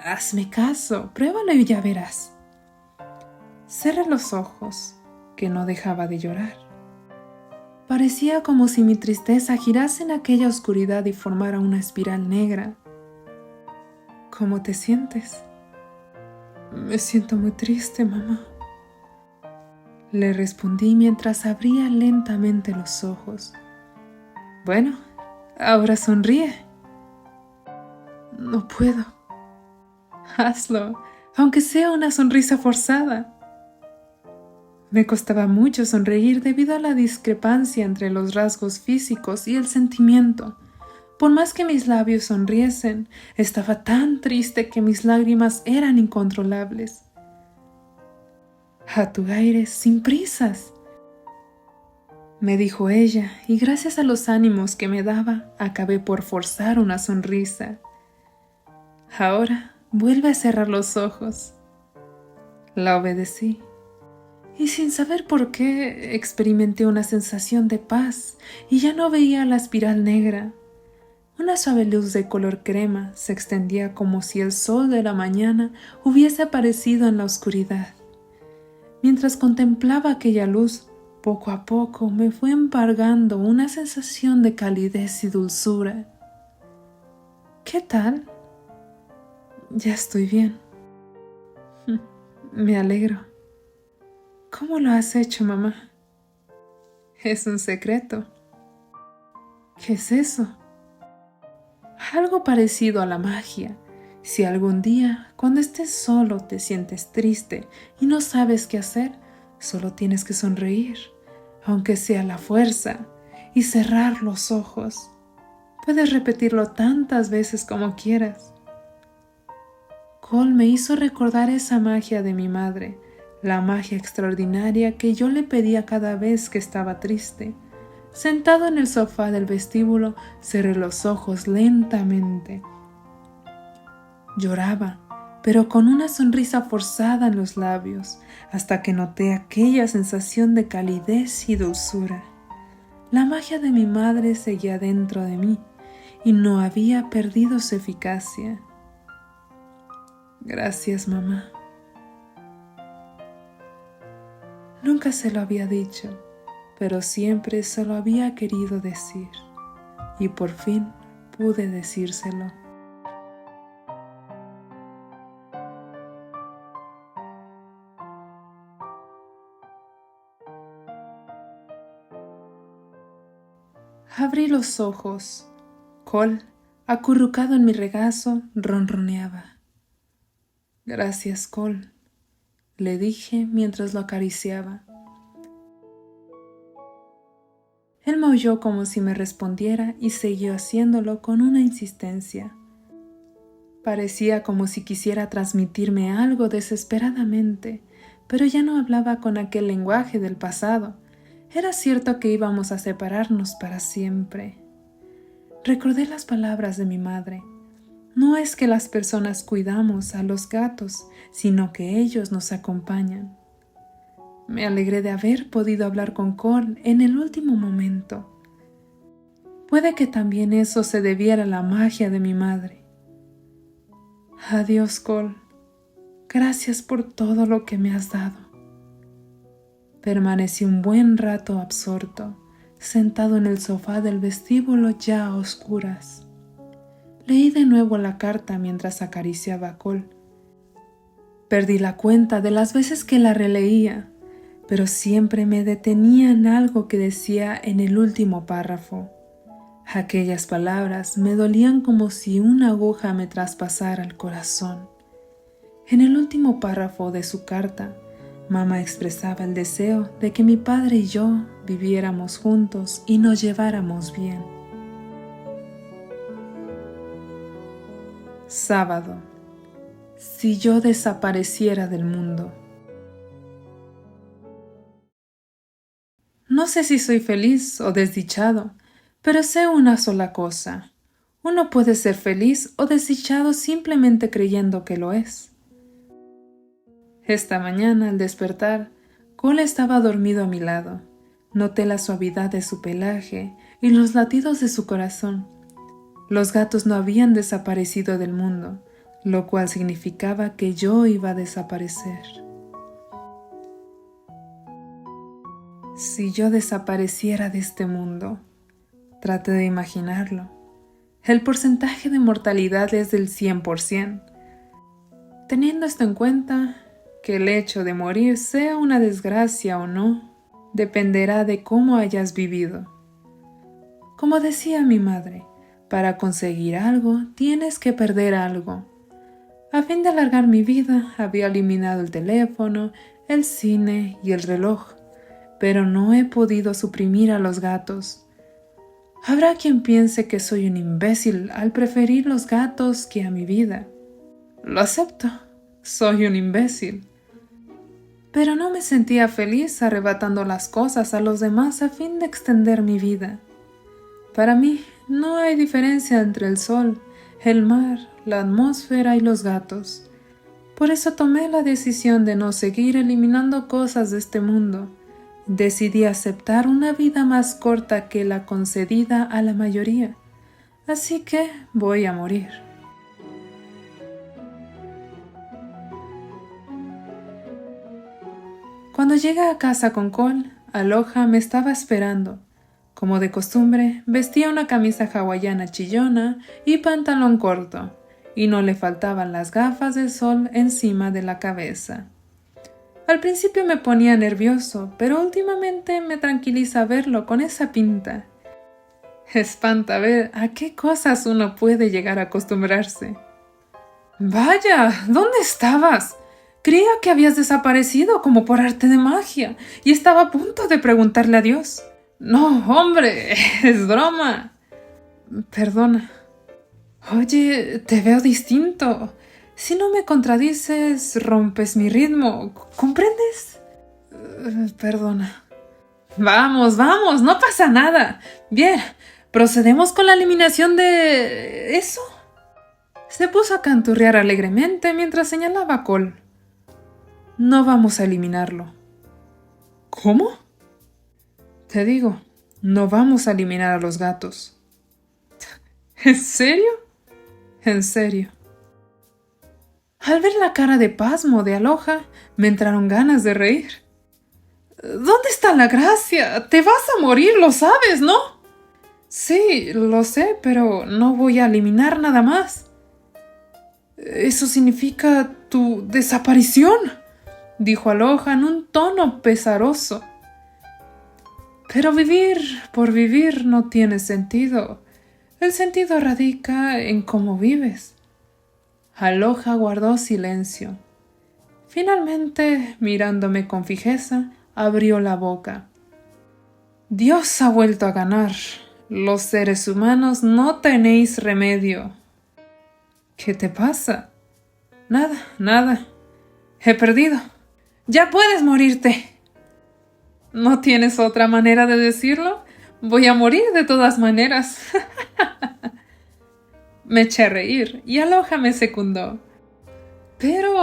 «Hazme caso, pruébalo y ya verás». Cerré los ojos, que no dejaba de llorar. Parecía como si mi tristeza girase en aquella oscuridad y formara una espiral negra. «¿Cómo te sientes?» «Me siento muy triste, mamá», le respondí mientras abría lentamente los ojos. «Bueno, ahora sonríe». «No puedo». «Hazlo, aunque sea una sonrisa forzada». Me costaba mucho sonreír debido a la discrepancia entre los rasgos físicos y el sentimiento. Por más que mis labios sonriesen, estaba tan triste que mis lágrimas eran incontrolables. «A tu aire, sin prisas», me dijo ella, y gracias a los ánimos que me daba, acabé por forzar una sonrisa. «Ahora vuelve a cerrar los ojos». La obedecí. Y sin saber por qué, experimenté una sensación de paz y ya no veía la espiral negra. Una suave luz de color crema se extendía como si el sol de la mañana hubiese aparecido en la oscuridad. Mientras contemplaba aquella luz, poco a poco me fue embargando una sensación de calidez y dulzura. «¿Qué tal?» «Ya estoy bien». «Me alegro». «¿Cómo lo has hecho, mamá?» «Es un secreto». «¿Qué es eso?» «Algo parecido a la magia. Si algún día, cuando estés solo, te sientes triste y no sabes qué hacer, solo tienes que sonreír, aunque sea a la fuerza, y cerrar los ojos. Puedes repetirlo tantas veces como quieras». Cole me hizo recordar esa magia de mi madre, la magia extraordinaria que yo le pedía cada vez que estaba triste. Sentado en el sofá del vestíbulo, cerré los ojos lentamente. Lloraba, pero con una sonrisa forzada en los labios, hasta que noté aquella sensación de calidez y dulzura. La magia de mi madre seguía dentro de mí, y no había perdido su eficacia. «Gracias, mamá». Nunca se lo había dicho, pero siempre se lo había querido decir, y por fin pude decírselo. Abrí los ojos. Cole, acurrucado en mi regazo, ronroneaba. «Gracias, Cole», le dije mientras lo acariciaba. Él maulló como si me respondiera y siguió haciéndolo con una insistencia. Parecía como si quisiera transmitirme algo desesperadamente, pero ya no hablaba con aquel lenguaje del pasado. Era cierto que íbamos a separarnos para siempre. Recordé las palabras de mi madre. No es que las personas cuidamos a los gatos, sino que ellos nos acompañan. Me alegré de haber podido hablar con Cole en el último momento. Puede que también eso se debiera a la magia de mi madre. Adiós, Cole. Gracias por todo lo que me has dado. Permanecí un buen rato absorto, sentado en el sofá del vestíbulo ya a oscuras. Leí de nuevo la carta mientras acariciaba a Cole. Perdí la cuenta de las veces que la releía, pero siempre me detenía en algo que decía en el último párrafo. Aquellas palabras me dolían como si una aguja me traspasara el corazón. En el último párrafo de su carta, Mamá expresaba el deseo de que mi padre y yo viviéramos juntos y nos lleváramos bien. Sábado. Si yo desapareciera del mundo. No sé si soy feliz o desdichado, pero sé una sola cosa. Uno puede ser feliz o desdichado simplemente creyendo que lo es. Esta mañana, al despertar, Cole estaba dormido a mi lado. Noté la suavidad de su pelaje y los latidos de su corazón. Los gatos no habían desaparecido del mundo, lo cual significaba que yo iba a desaparecer. Si yo desapareciera de este mundo, traté de imaginarlo. El porcentaje de mortalidad es del 100%. Teniendo esto en cuenta, que el hecho de morir sea una desgracia o no, dependerá de cómo hayas vivido. Como decía mi madre, para conseguir algo tienes que perder algo. A fin de alargar mi vida, había eliminado el teléfono, el cine y el reloj, pero no he podido suprimir a los gatos. Habrá quien piense que soy un imbécil al preferir los gatos que a mi vida. Lo acepto, soy un imbécil. Pero no me sentía feliz arrebatando las cosas a los demás a fin de extender mi vida. Para mí no hay diferencia entre el sol, el mar, la atmósfera y los gatos. Por eso tomé la decisión de no seguir eliminando cosas de este mundo. Decidí aceptar una vida más corta que la concedida a la mayoría. Así que voy a morir. Cuando llegué a casa con Cole, Aloha me estaba esperando. Como de costumbre, vestía una camisa hawaiana chillona y pantalón corto, y no le faltaban las gafas de sol encima de la cabeza. Al principio me ponía nervioso, pero últimamente me tranquiliza verlo con esa pinta. Espanta ver a qué cosas uno puede llegar a acostumbrarse. ¡Vaya! ¿Dónde estabas? Creía que habías desaparecido como por arte de magia y estaba a punto de preguntarle a Dios. No, hombre, es broma. Perdona. Oye, te veo distinto. Si no me contradices, rompes mi ritmo. ¿Comprendes? Perdona. Vamos, no pasa nada. Bien, procedemos con la eliminación de... ¿eso? Se puso a canturrear alegremente mientras señalaba a Cole. No vamos a eliminarlo. ¿Cómo? Te digo, no vamos a eliminar a los gatos. ¿En serio? En serio. Al ver la cara de pasmo de Aloha, me entraron ganas de reír. ¿Dónde está la gracia? Te vas a morir, lo sabes, ¿no? Sí, lo sé, pero no voy a eliminar nada más. ¿Eso significa tu desaparición?, dijo Aloha en un tono pesaroso. Pero vivir por vivir no tiene sentido. El sentido radica en cómo vives. Aloha guardó silencio. Finalmente, mirándome con fijeza, abrió la boca. Dios ha vuelto a ganar. Los seres humanos no tenéis remedio. ¿Qué te pasa? Nada. He perdido. ¡Ya puedes morirte! ¿No tienes otra manera de decirlo? Voy a morir de todas maneras. Me eché a reír y Aloha me secundó. Pero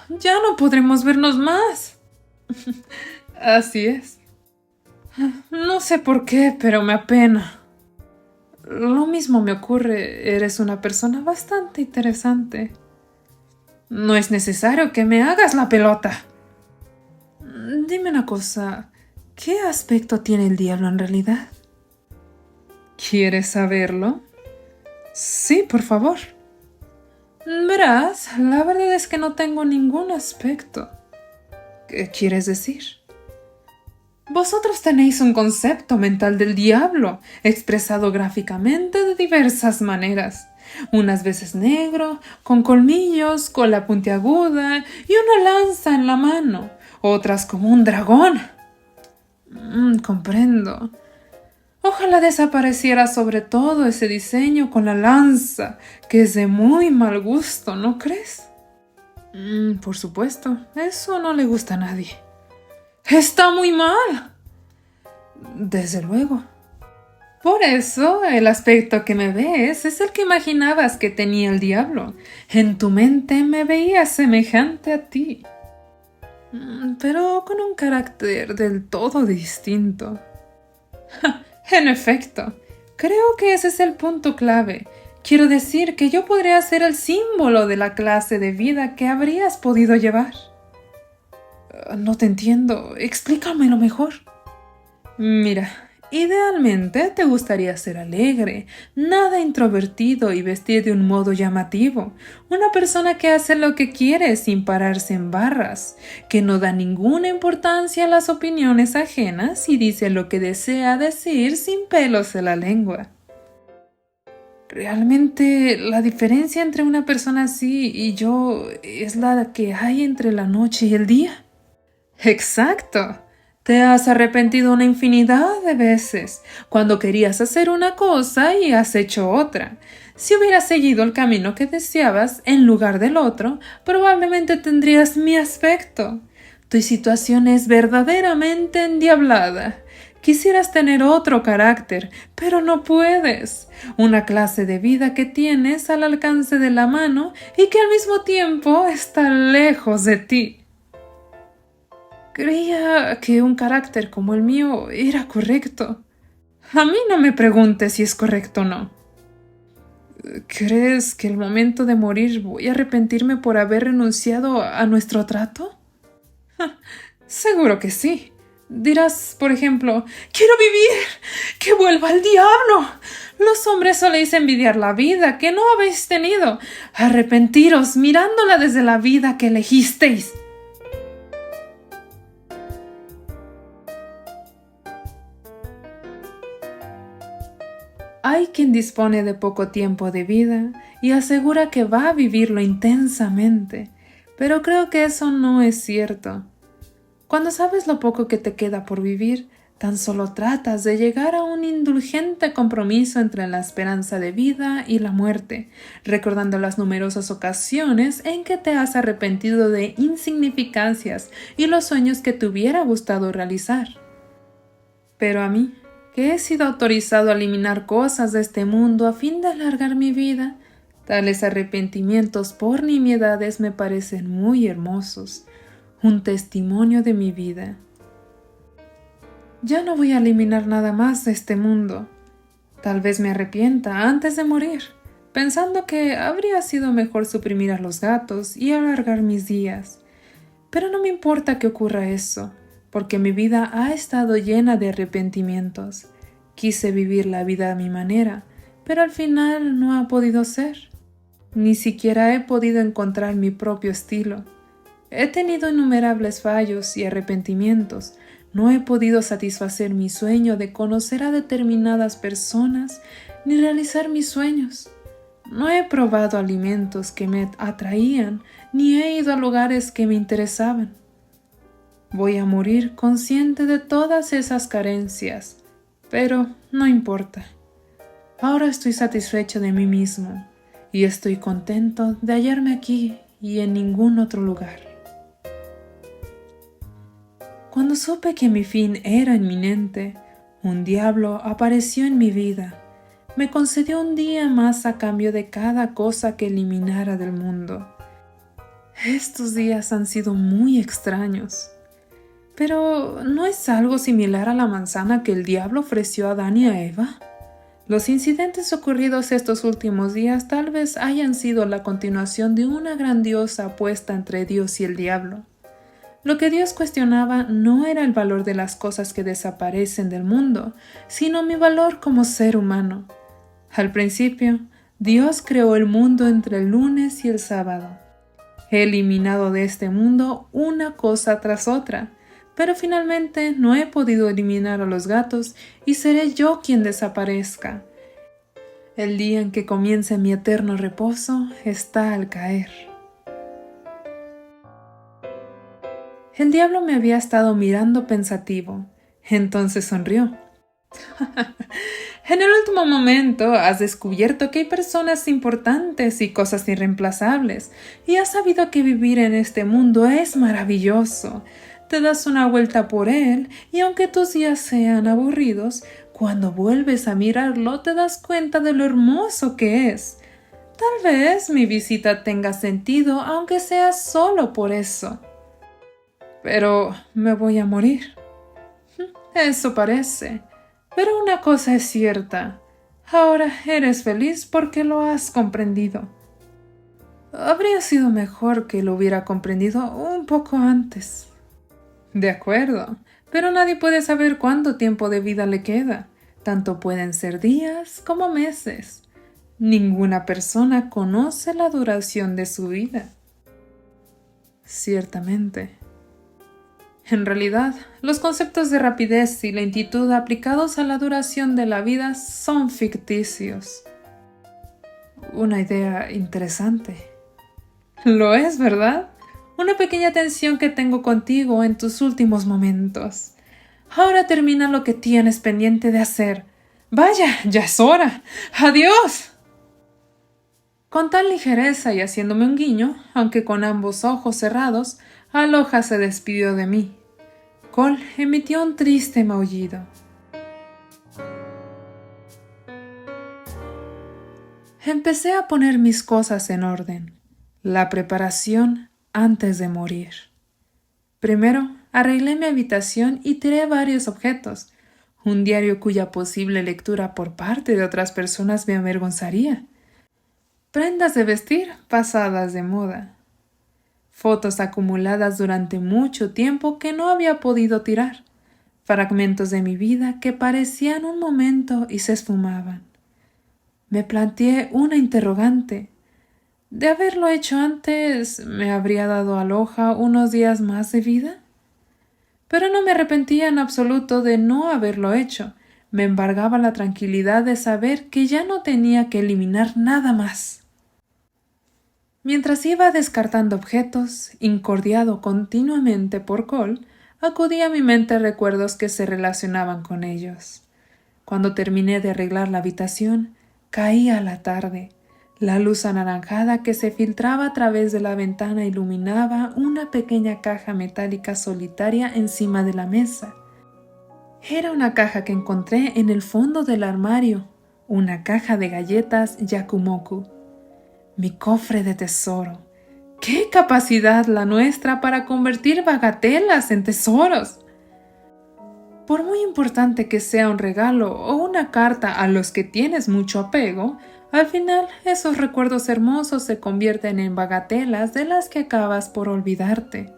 ya no podremos vernos más. Así es. No sé por qué, pero me apena. Lo mismo me ocurre, eres una persona bastante interesante. No es necesario que me hagas la pelota. Dime una cosa, ¿qué aspecto tiene el diablo en realidad? ¿Quieres saberlo? Sí, por favor. Verás, la verdad es que no tengo ningún aspecto. ¿Qué quieres decir? Vosotros tenéis un concepto mental del diablo, expresado gráficamente de diversas maneras. Unas veces negro, con colmillos, cola puntiaguda y una lanza en la mano. otras como un dragón. Comprendo. Ojalá desapareciera sobre todo ese diseño con la lanza, que es de muy mal gusto, ¿no crees? Por supuesto, eso no le gusta a nadie. ¡Está muy mal! Desde luego. Por eso, el aspecto que me ves es el que imaginabas que tenía el diablo. En tu mente me veía semejante a ti, pero con un carácter del todo distinto. En efecto, creo que ese es el punto clave. Quiero decir que yo podría ser el símbolo de la clase de vida que habrías podido llevar. No te entiendo. Explícamelo mejor. Mira, idealmente te gustaría ser alegre, nada introvertido y vestir de un modo llamativo. Una persona que hace lo que quiere sin pararse en barras, que no da ninguna importancia a las opiniones ajenas y dice lo que desea decir sin pelos en la lengua. Realmente la diferencia entre una persona así y yo es la que hay entre la noche y el día. Exacto. Te has arrepentido una infinidad de veces cuando querías hacer una cosa y has hecho otra. Si hubieras seguido el camino que deseabas en lugar del otro, probablemente tendrías mi aspecto. Tu situación es verdaderamente endiablada. Quisieras tener otro carácter, pero no puedes. Una clase de vida que tienes al alcance de la mano y que al mismo tiempo está lejos de ti. Creía que un carácter como el mío era correcto. A mí no me preguntes si es correcto o no. ¿Crees que el momento de morir voy a arrepentirme por haber renunciado a nuestro trato? Seguro que sí. Dirás, por ejemplo, ¡quiero vivir! ¡Que vuelva el diablo! Los hombres soléis envidiar la vida que no habéis tenido. Arrepentiros mirándola desde la vida que elegisteis. Hay quien dispone de poco tiempo de vida y asegura que va a vivirlo intensamente, pero creo que eso no es cierto. Cuando sabes lo poco que te queda por vivir, tan solo tratas de llegar a un indulgente compromiso entre la esperanza de vida y la muerte, recordando las numerosas ocasiones en que te has arrepentido de insignificancias y los sueños que te hubiera gustado realizar. Pero a mí, que he sido autorizado a eliminar cosas de este mundo a fin de alargar mi vida, tales arrepentimientos por nimiedades me parecen muy hermosos, un testimonio de mi vida. Ya no voy a eliminar nada más de este mundo. Tal vez me arrepienta antes de morir, pensando que habría sido mejor suprimir a los gatos y alargar mis días. Pero no me importa que ocurra eso, porque mi vida ha estado llena de arrepentimientos. Quise vivir la vida a mi manera, pero al final no ha podido ser. Ni siquiera he podido encontrar mi propio estilo. He tenido innumerables fallos y arrepentimientos. No he podido satisfacer mi sueño de conocer a determinadas personas ni realizar mis sueños. No he probado alimentos que me atraían ni he ido a lugares que me interesaban. Voy a morir consciente de todas esas carencias, pero no importa. Ahora estoy satisfecho de mí mismo y estoy contento de hallarme aquí y en ningún otro lugar. Cuando supe que mi fin era inminente, un diablo apareció en mi vida. Me concedió un día más a cambio de cada cosa que eliminara del mundo. Estos días han sido muy extraños. Pero, ¿no es algo similar a la manzana que el diablo ofreció a Adán y a Eva? Los incidentes ocurridos estos últimos días tal vez hayan sido la continuación de una grandiosa apuesta entre Dios y el diablo. Lo que Dios cuestionaba no era el valor de las cosas que desaparecen del mundo, sino mi valor como ser humano. Al principio, Dios creó el mundo entre el lunes y el sábado. He eliminado de este mundo una cosa tras otra, pero finalmente no he podido eliminar a los gatos y seré yo quien desaparezca. El día en que comience mi eterno reposo está al caer. El diablo me había estado mirando pensativo. Entonces sonrió. En el último momento has descubierto que hay personas importantes y cosas irreemplazables, y has sabido que vivir en este mundo es maravilloso. Te das una vuelta por él, y aunque tus días sean aburridos, cuando vuelves a mirarlo te das cuenta de lo hermoso que es. Tal vez mi visita tenga sentido, aunque sea solo por eso. Pero me voy a morir. Eso parece. Pero una cosa es cierta. Ahora eres feliz porque lo has comprendido. Habría sido mejor que lo hubiera comprendido un poco antes. De acuerdo, pero nadie puede saber cuánto tiempo de vida le queda. Tanto pueden ser días como meses. Ninguna persona conoce la duración de su vida. Ciertamente. En realidad, los conceptos de rapidez y lentitud aplicados a la duración de la vida son ficticios. Una idea interesante. Lo es, ¿verdad? Una pequeña tensión que tengo contigo en tus últimos momentos. Ahora termina lo que tienes pendiente de hacer. ¡Vaya, ya es hora! ¡Adiós! Con tal ligereza y haciéndome un guiño, aunque con ambos ojos cerrados, Aloha se despidió de mí. Cole emitió un triste maullido. Empecé a poner mis cosas en orden. La preparación antes de morir. Primero, arreglé mi habitación y tiré varios objetos. Un diario cuya posible lectura por parte de otras personas me avergonzaría. Prendas de vestir pasadas de moda. Fotos acumuladas durante mucho tiempo que no había podido tirar. Fragmentos de mi vida que parecían un momento y se esfumaban. Me planteé una interrogante. ¿De haberlo hecho antes, me habría dado Aloha unos días más de vida? Pero no me arrepentía en absoluto de no haberlo hecho. Me embargaba la tranquilidad de saber que ya no tenía que eliminar nada más. Mientras iba descartando objetos, incordiado continuamente por Cole, acudía a mi mente recuerdos que se relacionaban con ellos. Cuando terminé de arreglar la habitación, caía la tarde. La luz anaranjada que se filtraba a través de la ventana iluminaba una pequeña caja metálica solitaria encima de la mesa. Era una caja que encontré en el fondo del armario, una caja de galletas Yakumoku. Mi cofre de tesoro. ¡Qué capacidad la nuestra para convertir bagatelas en tesoros! Por muy importante que sea un regalo o una carta a los que tienes mucho apego, al final esos recuerdos hermosos se convierten en bagatelas de las que acabas por olvidarte.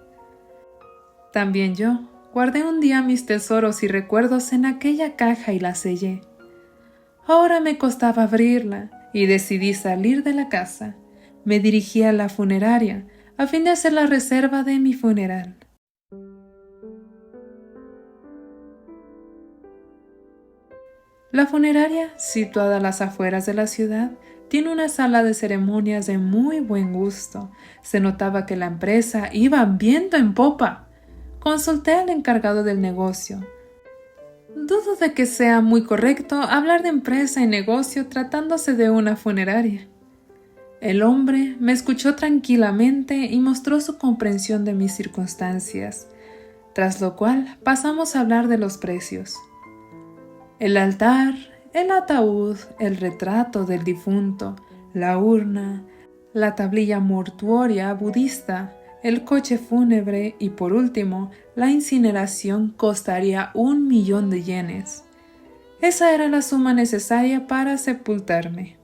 También yo guardé un día mis tesoros y recuerdos en aquella caja y la sellé. Ahora me costaba abrirla y decidí salir de la casa. Me dirigí a la funeraria a fin de hacer la reserva de mi funeral. La funeraria, situada a las afueras de la ciudad, tiene una sala de ceremonias de muy buen gusto. Se notaba que la empresa iba viento en popa. Consulté al encargado del negocio. Dudo de que sea muy correcto hablar de empresa y negocio tratándose de una funeraria. El hombre me escuchó tranquilamente y mostró su comprensión de mis circunstancias, tras lo cual pasamos a hablar de los precios. El altar, el ataúd, el retrato del difunto, la urna, la tablilla mortuoria budista, el coche fúnebre y, por último, la incineración costaría 1.000.000 de yenes. Esa era la suma necesaria para sepultarme.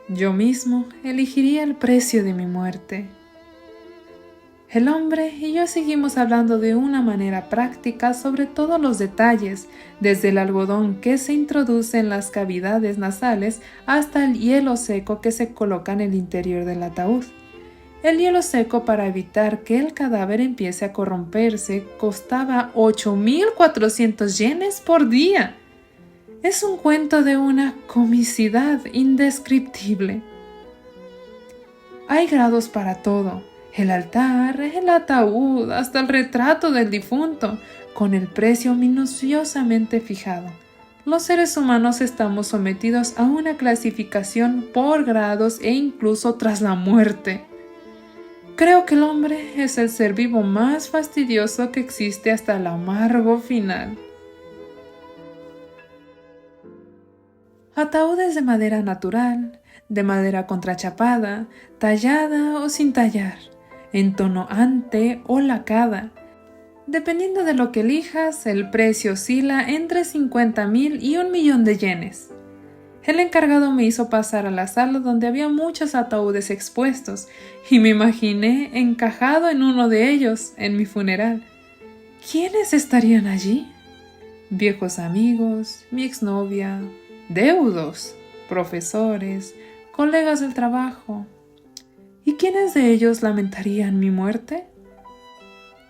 Yo mismo elegiría el precio de mi muerte. El hombre y yo seguimos hablando de una manera práctica sobre todos los detalles, desde el algodón que se introduce en las cavidades nasales hasta el hielo seco que se coloca en el interior del ataúd. El hielo seco, para evitar que el cadáver empiece a corromperse, costaba 8.400 yenes por día. Es un cuento de una comicidad indescriptible. Hay grados para todo, El altar, el ataúd, hasta el retrato del difunto, con el precio minuciosamente fijado. Los seres humanos estamos sometidos a una clasificación por grados e incluso tras la muerte. Creo que el hombre es el ser vivo más fastidioso que existe hasta el amargo final. Ataúdes de madera natural, de madera contrachapada, tallada o sin tallar, en tono ante o lacada. Dependiendo de lo que elijas, el precio oscila entre 50,000 y 1,000,000 de yenes. El encargado me hizo pasar a la sala donde había muchos ataúdes expuestos y me imaginé encajado en uno de ellos en mi funeral. ¿Quiénes estarían allí? Viejos amigos, mi exnovia, deudos, profesores, colegas del trabajo. ¿Y quiénes de ellos lamentarían mi muerte?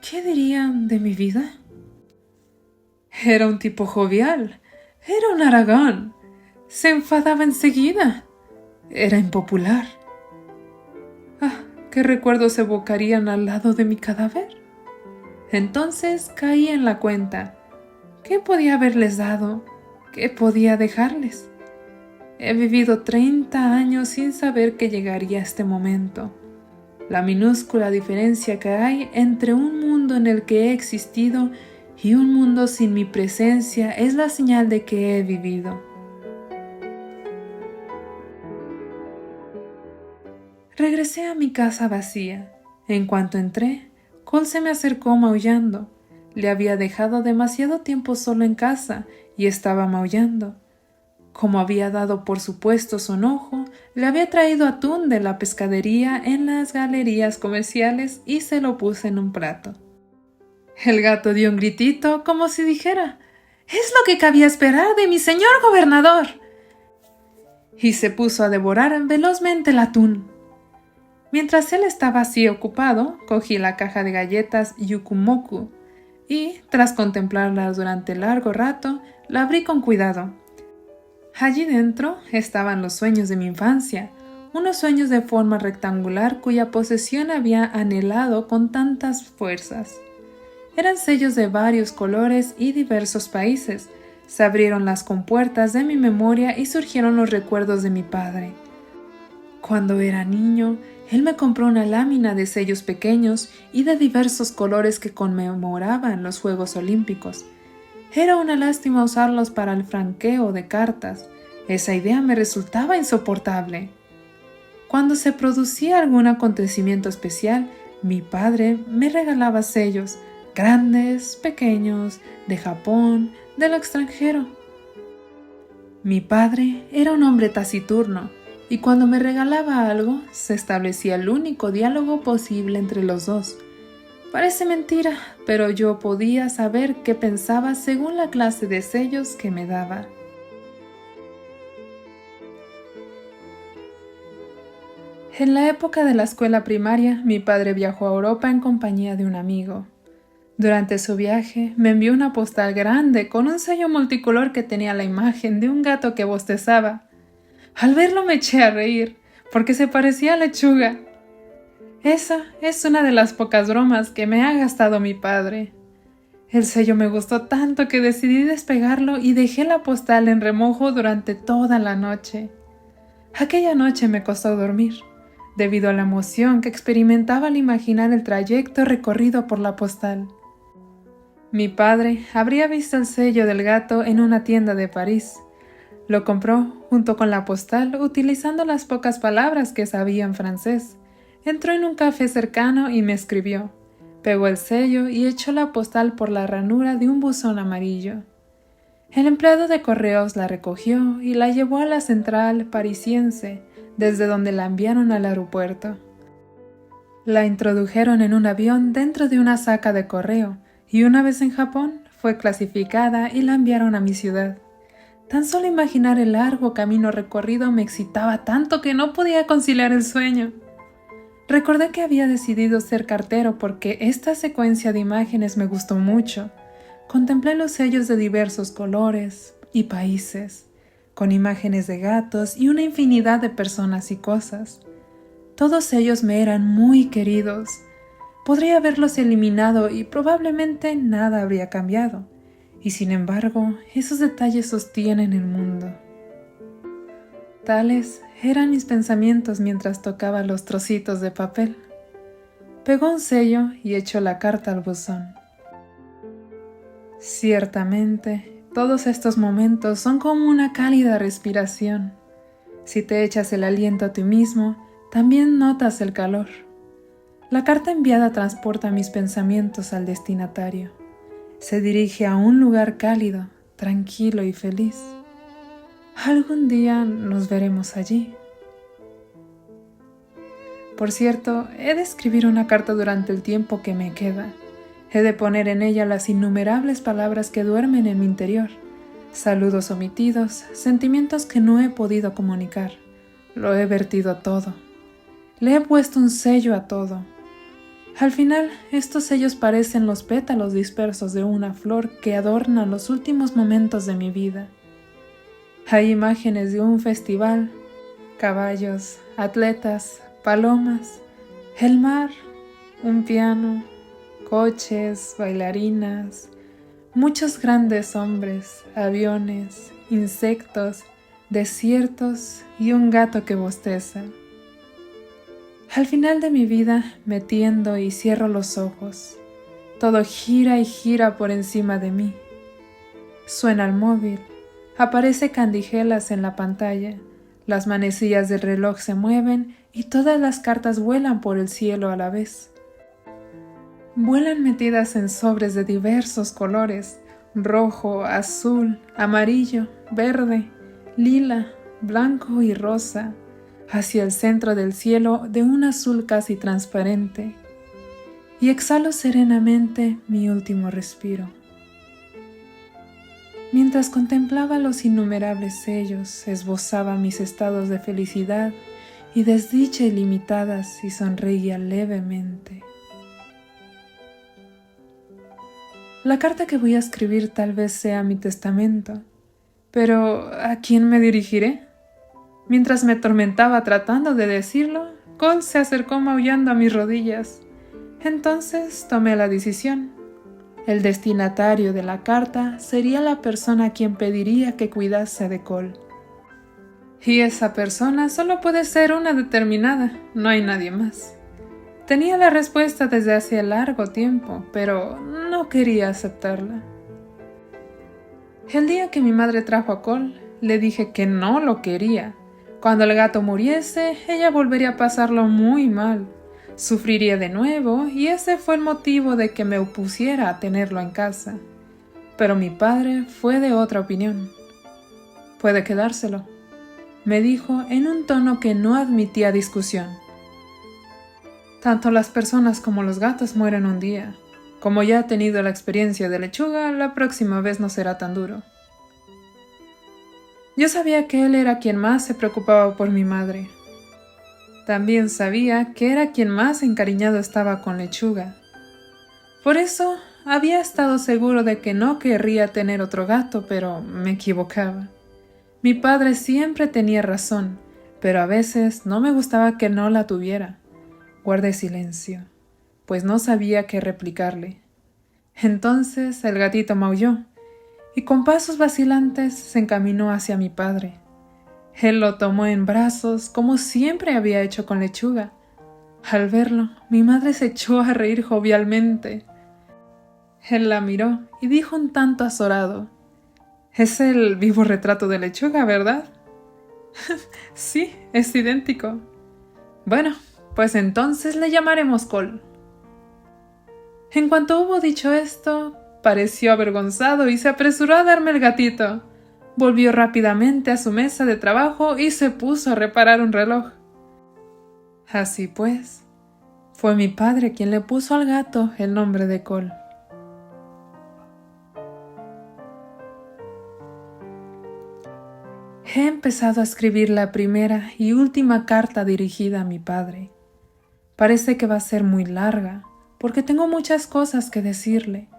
¿Qué dirían de mi vida? Era un tipo jovial, era un Aragón. Se enfadaba enseguida. Era impopular. ¿Qué recuerdos evocarían al lado de mi cadáver? Entonces caí en la cuenta. ¿Qué podía haberles dado? ¿Qué podía dejarles? He vivido 30 años sin saber que llegaría este momento. La minúscula diferencia que hay entre un mundo en el que he existido y un mundo sin mi presencia es la señal de que he vivido. Regresé a mi casa vacía. En cuanto entré, Cole se me acercó maullando. Le había dejado demasiado tiempo solo en casa y estaba maullando. Como había dado por supuesto su enojo, le había traído atún de la pescadería en las galerías comerciales y se lo puse en un plato. El gato dio un gritito como si dijera: «¡Es lo que cabía esperar de mi señor gobernador!» Y se puso a devorar velozmente el atún. Mientras él estaba así ocupado, cogí la caja de galletas Yukumoku y, tras contemplarlas durante largo rato, la abrí con cuidado. Allí dentro estaban los sueños de mi infancia, unos sueños de forma rectangular cuya posesión había anhelado con tantas fuerzas. Eran sellos de varios colores y diversos países. Se abrieron las compuertas de mi memoria y surgieron los recuerdos de mi padre. Cuando era niño, él me compró una lámina de sellos pequeños y de diversos colores que conmemoraban los Juegos Olímpicos. Era una lástima usarlos para el franqueo de cartas. Esa idea me resultaba insoportable. Cuando se producía algún acontecimiento especial, mi padre me regalaba sellos, grandes, pequeños, de Japón, del extranjero. Mi padre era un hombre taciturno, y cuando me regalaba algo, se establecía el único diálogo posible entre los dos. Parece mentira, pero yo podía saber qué pensaba según la clase de sellos que me daba. En la época de la escuela primaria, mi padre viajó a Europa en compañía de un amigo. Durante su viaje, me envió una postal grande con un sello multicolor que tenía la imagen de un gato que bostezaba. Al verlo me eché a reír, porque se parecía a lechuga. Esa es una de las pocas bromas que me ha gastado mi padre. El sello me gustó tanto que decidí despegarlo y dejé la postal en remojo durante toda la noche. Aquella noche me costó dormir, debido a la emoción que experimentaba al imaginar el trayecto recorrido por la postal. Mi padre habría visto el sello del gato en una tienda de París. Lo compró junto con la postal utilizando las pocas palabras que sabía en francés. Entró en un café cercano y me escribió. Pegó el sello y echó la postal por la ranura de un buzón amarillo. El empleado de correos la recogió y la llevó a la central parisiense, desde donde la enviaron al aeropuerto. La introdujeron en un avión dentro de una saca de correo y una vez en Japón fue clasificada y la enviaron a mi ciudad. Tan solo imaginar el largo camino recorrido me excitaba tanto que no podía conciliar el sueño. Recordé que había decidido ser cartero porque esta secuencia de imágenes me gustó mucho. Contemplé los sellos de diversos colores y países, con imágenes de gatos y una infinidad de personas y cosas. Todos ellos me eran muy queridos. Podría haberlos eliminado y probablemente nada habría cambiado. Y sin embargo, esos detalles sostienen el mundo. Tales eran mis pensamientos mientras tocaba los trocitos de papel. Pegó un sello y echó la carta al buzón. Ciertamente, todos estos momentos son como una cálida respiración. Si te echas el aliento a ti mismo, también notas el calor. La carta enviada transporta mis pensamientos al destinatario. Se dirige a un lugar cálido, tranquilo y feliz. Algún día nos veremos allí. Por cierto, he de escribir una carta durante el tiempo que me queda. He de poner en ella las innumerables palabras que duermen en mi interior, saludos omitidos, sentimientos que no he podido comunicar. Lo he vertido todo. Le he puesto un sello a todo. Al final, estos sellos parecen los pétalos dispersos de una flor que adorna los últimos momentos de mi vida. Hay imágenes de un festival, caballos, atletas, palomas, el mar, un piano, coches, bailarinas, muchos grandes hombres, aviones, insectos, desiertos y un gato que bosteza. Al final de mi vida me tiendo y cierro los ojos. Todo gira y gira por encima de mí. Suena el móvil, aparece candilejas en la pantalla, las manecillas del reloj se mueven y todas las cartas vuelan por el cielo a la vez. Vuelan metidas en sobres de diversos colores, rojo, azul, amarillo, verde, lila, blanco y rosa, hacia el centro del cielo de un azul casi transparente, y exhalo serenamente mi último respiro. Mientras contemplaba los innumerables sellos, esbozaba mis estados de felicidad y desdicha ilimitadas y sonreía levemente. La carta que voy a escribir tal vez sea mi testamento, pero ¿a quién me dirigiré? Mientras me atormentaba tratando de decirlo, Cole se acercó maullando a mis rodillas. Entonces tomé la decisión. El destinatario de la carta sería la persona a quien pediría que cuidase de Cole. Y esa persona solo puede ser una determinada, no hay nadie más. Tenía la respuesta desde hace largo tiempo, pero no quería aceptarla. El día que mi madre trajo a Cole, le dije que no lo quería. Cuando el gato muriese, ella volvería a pasarlo muy mal. Sufriría de nuevo y ese fue el motivo de que me opusiera a tenerlo en casa. Pero mi padre fue de otra opinión. «Puede quedárselo», me dijo en un tono que no admitía discusión. Tanto las personas como los gatos mueren un día. Como ya he tenido la experiencia de Lechuga, la próxima vez no será tan duro. Yo sabía que él era quien más se preocupaba por mi madre. También sabía que era quien más encariñado estaba con Lechuga. Por eso había estado seguro de que no querría tener otro gato, pero me equivocaba. Mi padre siempre tenía razón, pero a veces no me gustaba que no la tuviera. Guardé silencio, pues no sabía qué replicarle. Entonces el gatito maulló, y con pasos vacilantes se encaminó hacia mi padre. Él lo tomó en brazos como siempre había hecho con Lechuga. Al verlo, mi madre se echó a reír jovialmente. Él la miró y dijo un tanto azorado: «Es el vivo retrato de Lechuga, ¿verdad?» «Sí, es idéntico». «Bueno, pues entonces le llamaremos Cole». En cuanto hubo dicho esto, pareció avergonzado y se apresuró a darme el gatito. Volvió rápidamente a su mesa de trabajo y se puso a reparar un reloj. Así pues, fue mi padre quien le puso al gato el nombre de Cole. He empezado a escribir la primera y última carta dirigida a mi padre. Parece que va a ser muy larga, porque tengo muchas cosas que decirle.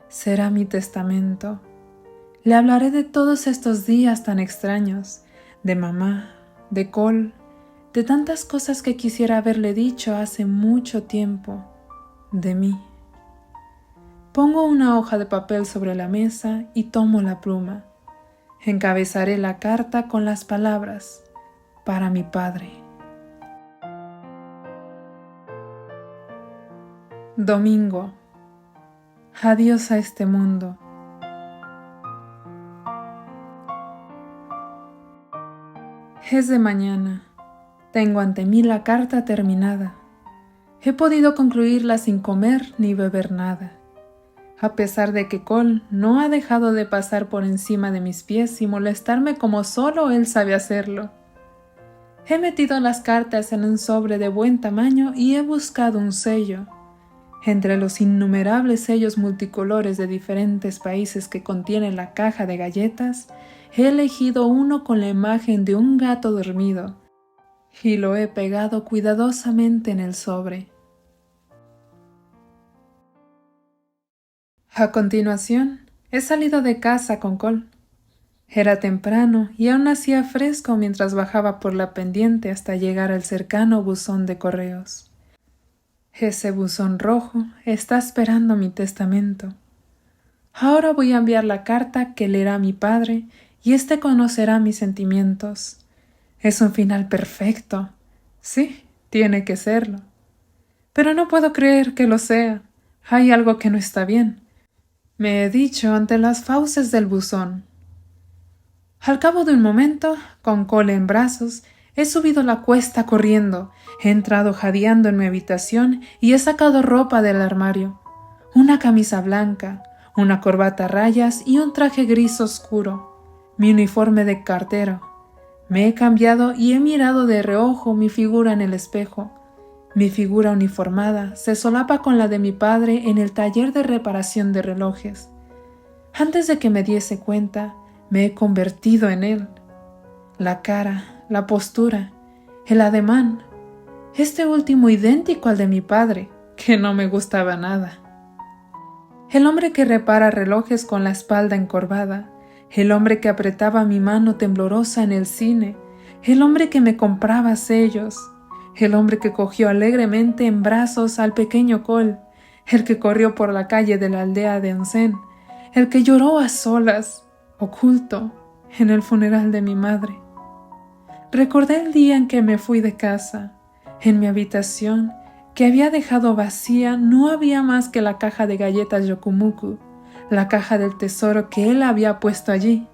Será mi testamento. Le hablaré de todos estos días tan extraños, de mamá, de Cole, de tantas cosas que quisiera haberle dicho hace mucho tiempo de mí. Pongo una hoja de papel sobre la mesa y tomo la pluma. Encabezaré la carta con las palabras: para mi padre. Domingo. Adiós a este mundo. Es de mañana. Tengo ante mí la carta terminada. He podido concluirla sin comer ni beber nada, a pesar de que Cole no ha dejado de pasar por encima de mis pies y molestarme como solo él sabe hacerlo. He metido las cartas en un sobre de buen tamaño y he buscado un sello. Entre los innumerables sellos multicolores de diferentes países que contiene la caja de galletas, he elegido uno con la imagen de un gato dormido y lo he pegado cuidadosamente en el sobre. A continuación, he salido de casa con Cole. Era temprano y aún hacía fresco mientras bajaba por la pendiente hasta llegar al cercano buzón de correos. Ese buzón rojo está esperando mi testamento. Ahora voy a enviar la carta que leerá mi padre y éste conocerá mis sentimientos. Es un final perfecto. Sí, tiene que serlo. Pero no puedo creer que lo sea. Hay algo que no está bien. Me he dicho ante las fauces del buzón. Al cabo de un momento, con Cole en brazos, he subido la cuesta corriendo, he entrado jadeando en mi habitación y he sacado ropa del armario. Una camisa blanca, una corbata a rayas y un traje gris oscuro, mi uniforme de cartero. Me he cambiado y he mirado de reojo mi figura en el espejo. Mi figura uniformada se solapa con la de mi padre en el taller de reparación de relojes. Antes de que me diese cuenta, me he convertido en él. La cara, la postura, el ademán, este último idéntico al de mi padre, que no me gustaba nada. El hombre que repara relojes con la espalda encorvada, el hombre que apretaba mi mano temblorosa en el cine, el hombre que me compraba sellos, el hombre que cogió alegremente en brazos al pequeño Cole, el que corrió por la calle de la aldea de Onsen, el que lloró a solas, oculto, en el funeral de mi madre. Recordé el día en que me fui de casa. En mi habitación, que había dejado vacía, no había más que la caja de galletas Yokumuku, la caja del tesoro que él había puesto allí.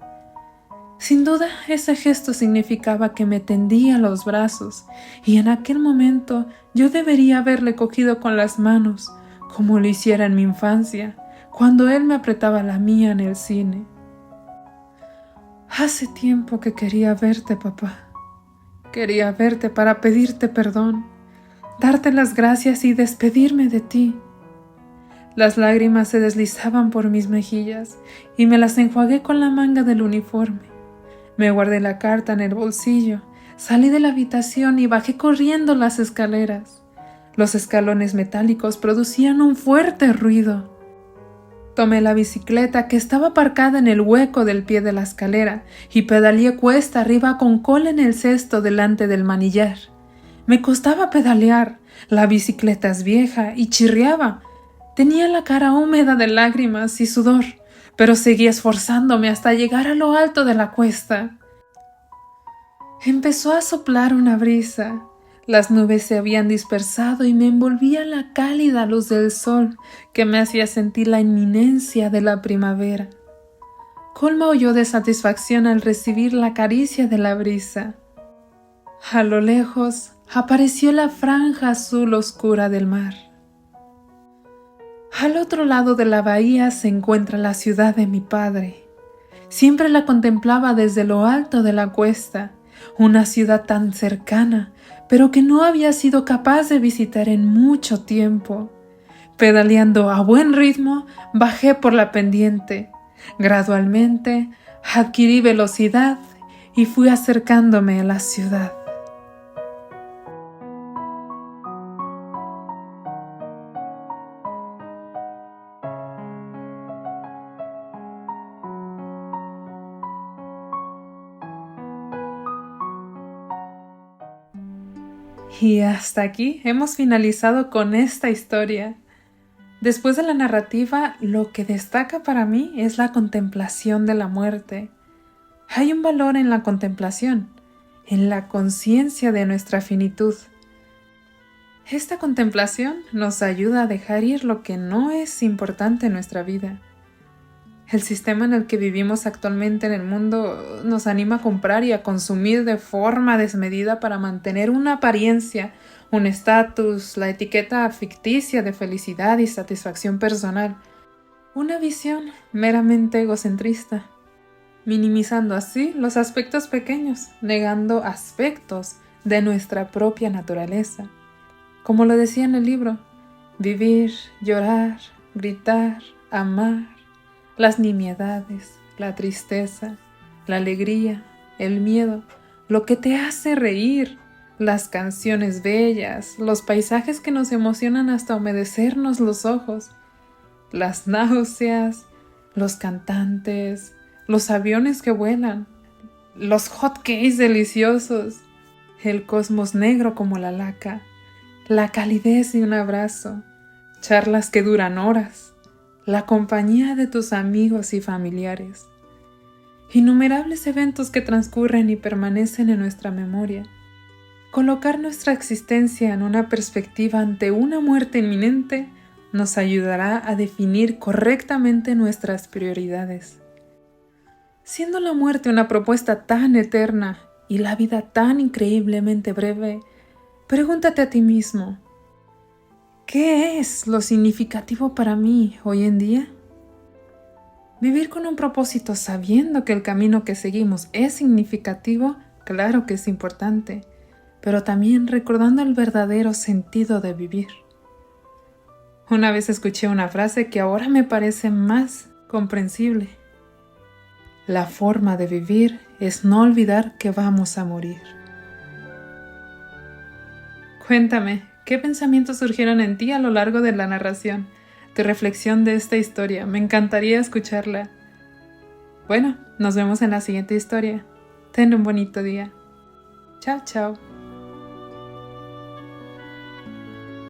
Sin duda, ese gesto significaba que me tendía los brazos, y en aquel momento yo debería haberle cogido con las manos, como lo hiciera en mi infancia, cuando él me apretaba la mía en el cine. Hace tiempo que quería verte, papá. Quería verte para pedirte perdón, darte las gracias y despedirme de ti. Las lágrimas se deslizaban por mis mejillas y me las enjuagué con la manga del uniforme. Me guardé la carta en el bolsillo, salí de la habitación y bajé corriendo las escaleras. Los escalones metálicos producían un fuerte ruido. Tomé la bicicleta que estaba aparcada en el hueco del pie de la escalera y pedaleé cuesta arriba con Cole en el cesto delante del manillar. Me costaba pedalear, la bicicleta es vieja y chirriaba. Tenía la cara húmeda de lágrimas y sudor, pero seguí esforzándome hasta llegar a lo alto de la cuesta. Empezó a soplar una brisa. Las nubes se habían dispersado y me envolvía la cálida luz del sol que me hacía sentir la inminencia de la primavera. Cole maulló de satisfacción al recibir la caricia de la brisa. A lo lejos apareció la franja azul oscura del mar. Al otro lado de la bahía se encuentra la ciudad de mi padre. Siempre la contemplaba desde lo alto de la cuesta, una ciudad tan cercana, pero que no había sido capaz de visitar en mucho tiempo. Pedaleando a buen ritmo, bajé por la pendiente. Gradualmente, adquirí velocidad y fui acercándome a la ciudad. Y hasta aquí hemos finalizado con esta historia. Después de la narrativa, lo que destaca para mí es la contemplación de la muerte. Hay un valor en la contemplación, en la conciencia de nuestra finitud. Esta contemplación nos ayuda a dejar ir lo que no es importante en nuestra vida. El sistema en el que vivimos actualmente en el mundo nos anima a comprar y a consumir de forma desmedida para mantener una apariencia, un estatus, la etiqueta ficticia de felicidad y satisfacción personal, una visión meramente egocentrista, minimizando así los aspectos pequeños, negando aspectos de nuestra propia naturaleza. Como lo decía en el libro, vivir, llorar, gritar, amar, las nimiedades, la tristeza, la alegría, el miedo, lo que te hace reír, las canciones bellas, los paisajes que nos emocionan hasta humedecernos los ojos, las náuseas, los cantantes, los aviones que vuelan, los hot cakes deliciosos, el cosmos negro como la laca, la calidez de un abrazo, charlas que duran horas, la compañía de tus amigos y familiares, innumerables eventos que transcurren y permanecen en nuestra memoria. Colocar nuestra existencia en una perspectiva ante una muerte inminente nos ayudará a definir correctamente nuestras prioridades. Siendo la muerte una propuesta tan eterna y la vida tan increíblemente breve, pregúntate a ti mismo, ¿qué es lo significativo para mí hoy en día? Vivir con un propósito sabiendo que el camino que seguimos es significativo, claro que es importante, pero también recordando el verdadero sentido de vivir. Una vez escuché una frase que ahora me parece más comprensible. La forma de vivir es no olvidar que vamos a morir. Cuéntame, ¿qué pensamientos surgieron en ti a lo largo de la narración, tu reflexión de esta historia? Me encantaría escucharla. Bueno, nos vemos en la siguiente historia. Ten un bonito día. Chao, chao.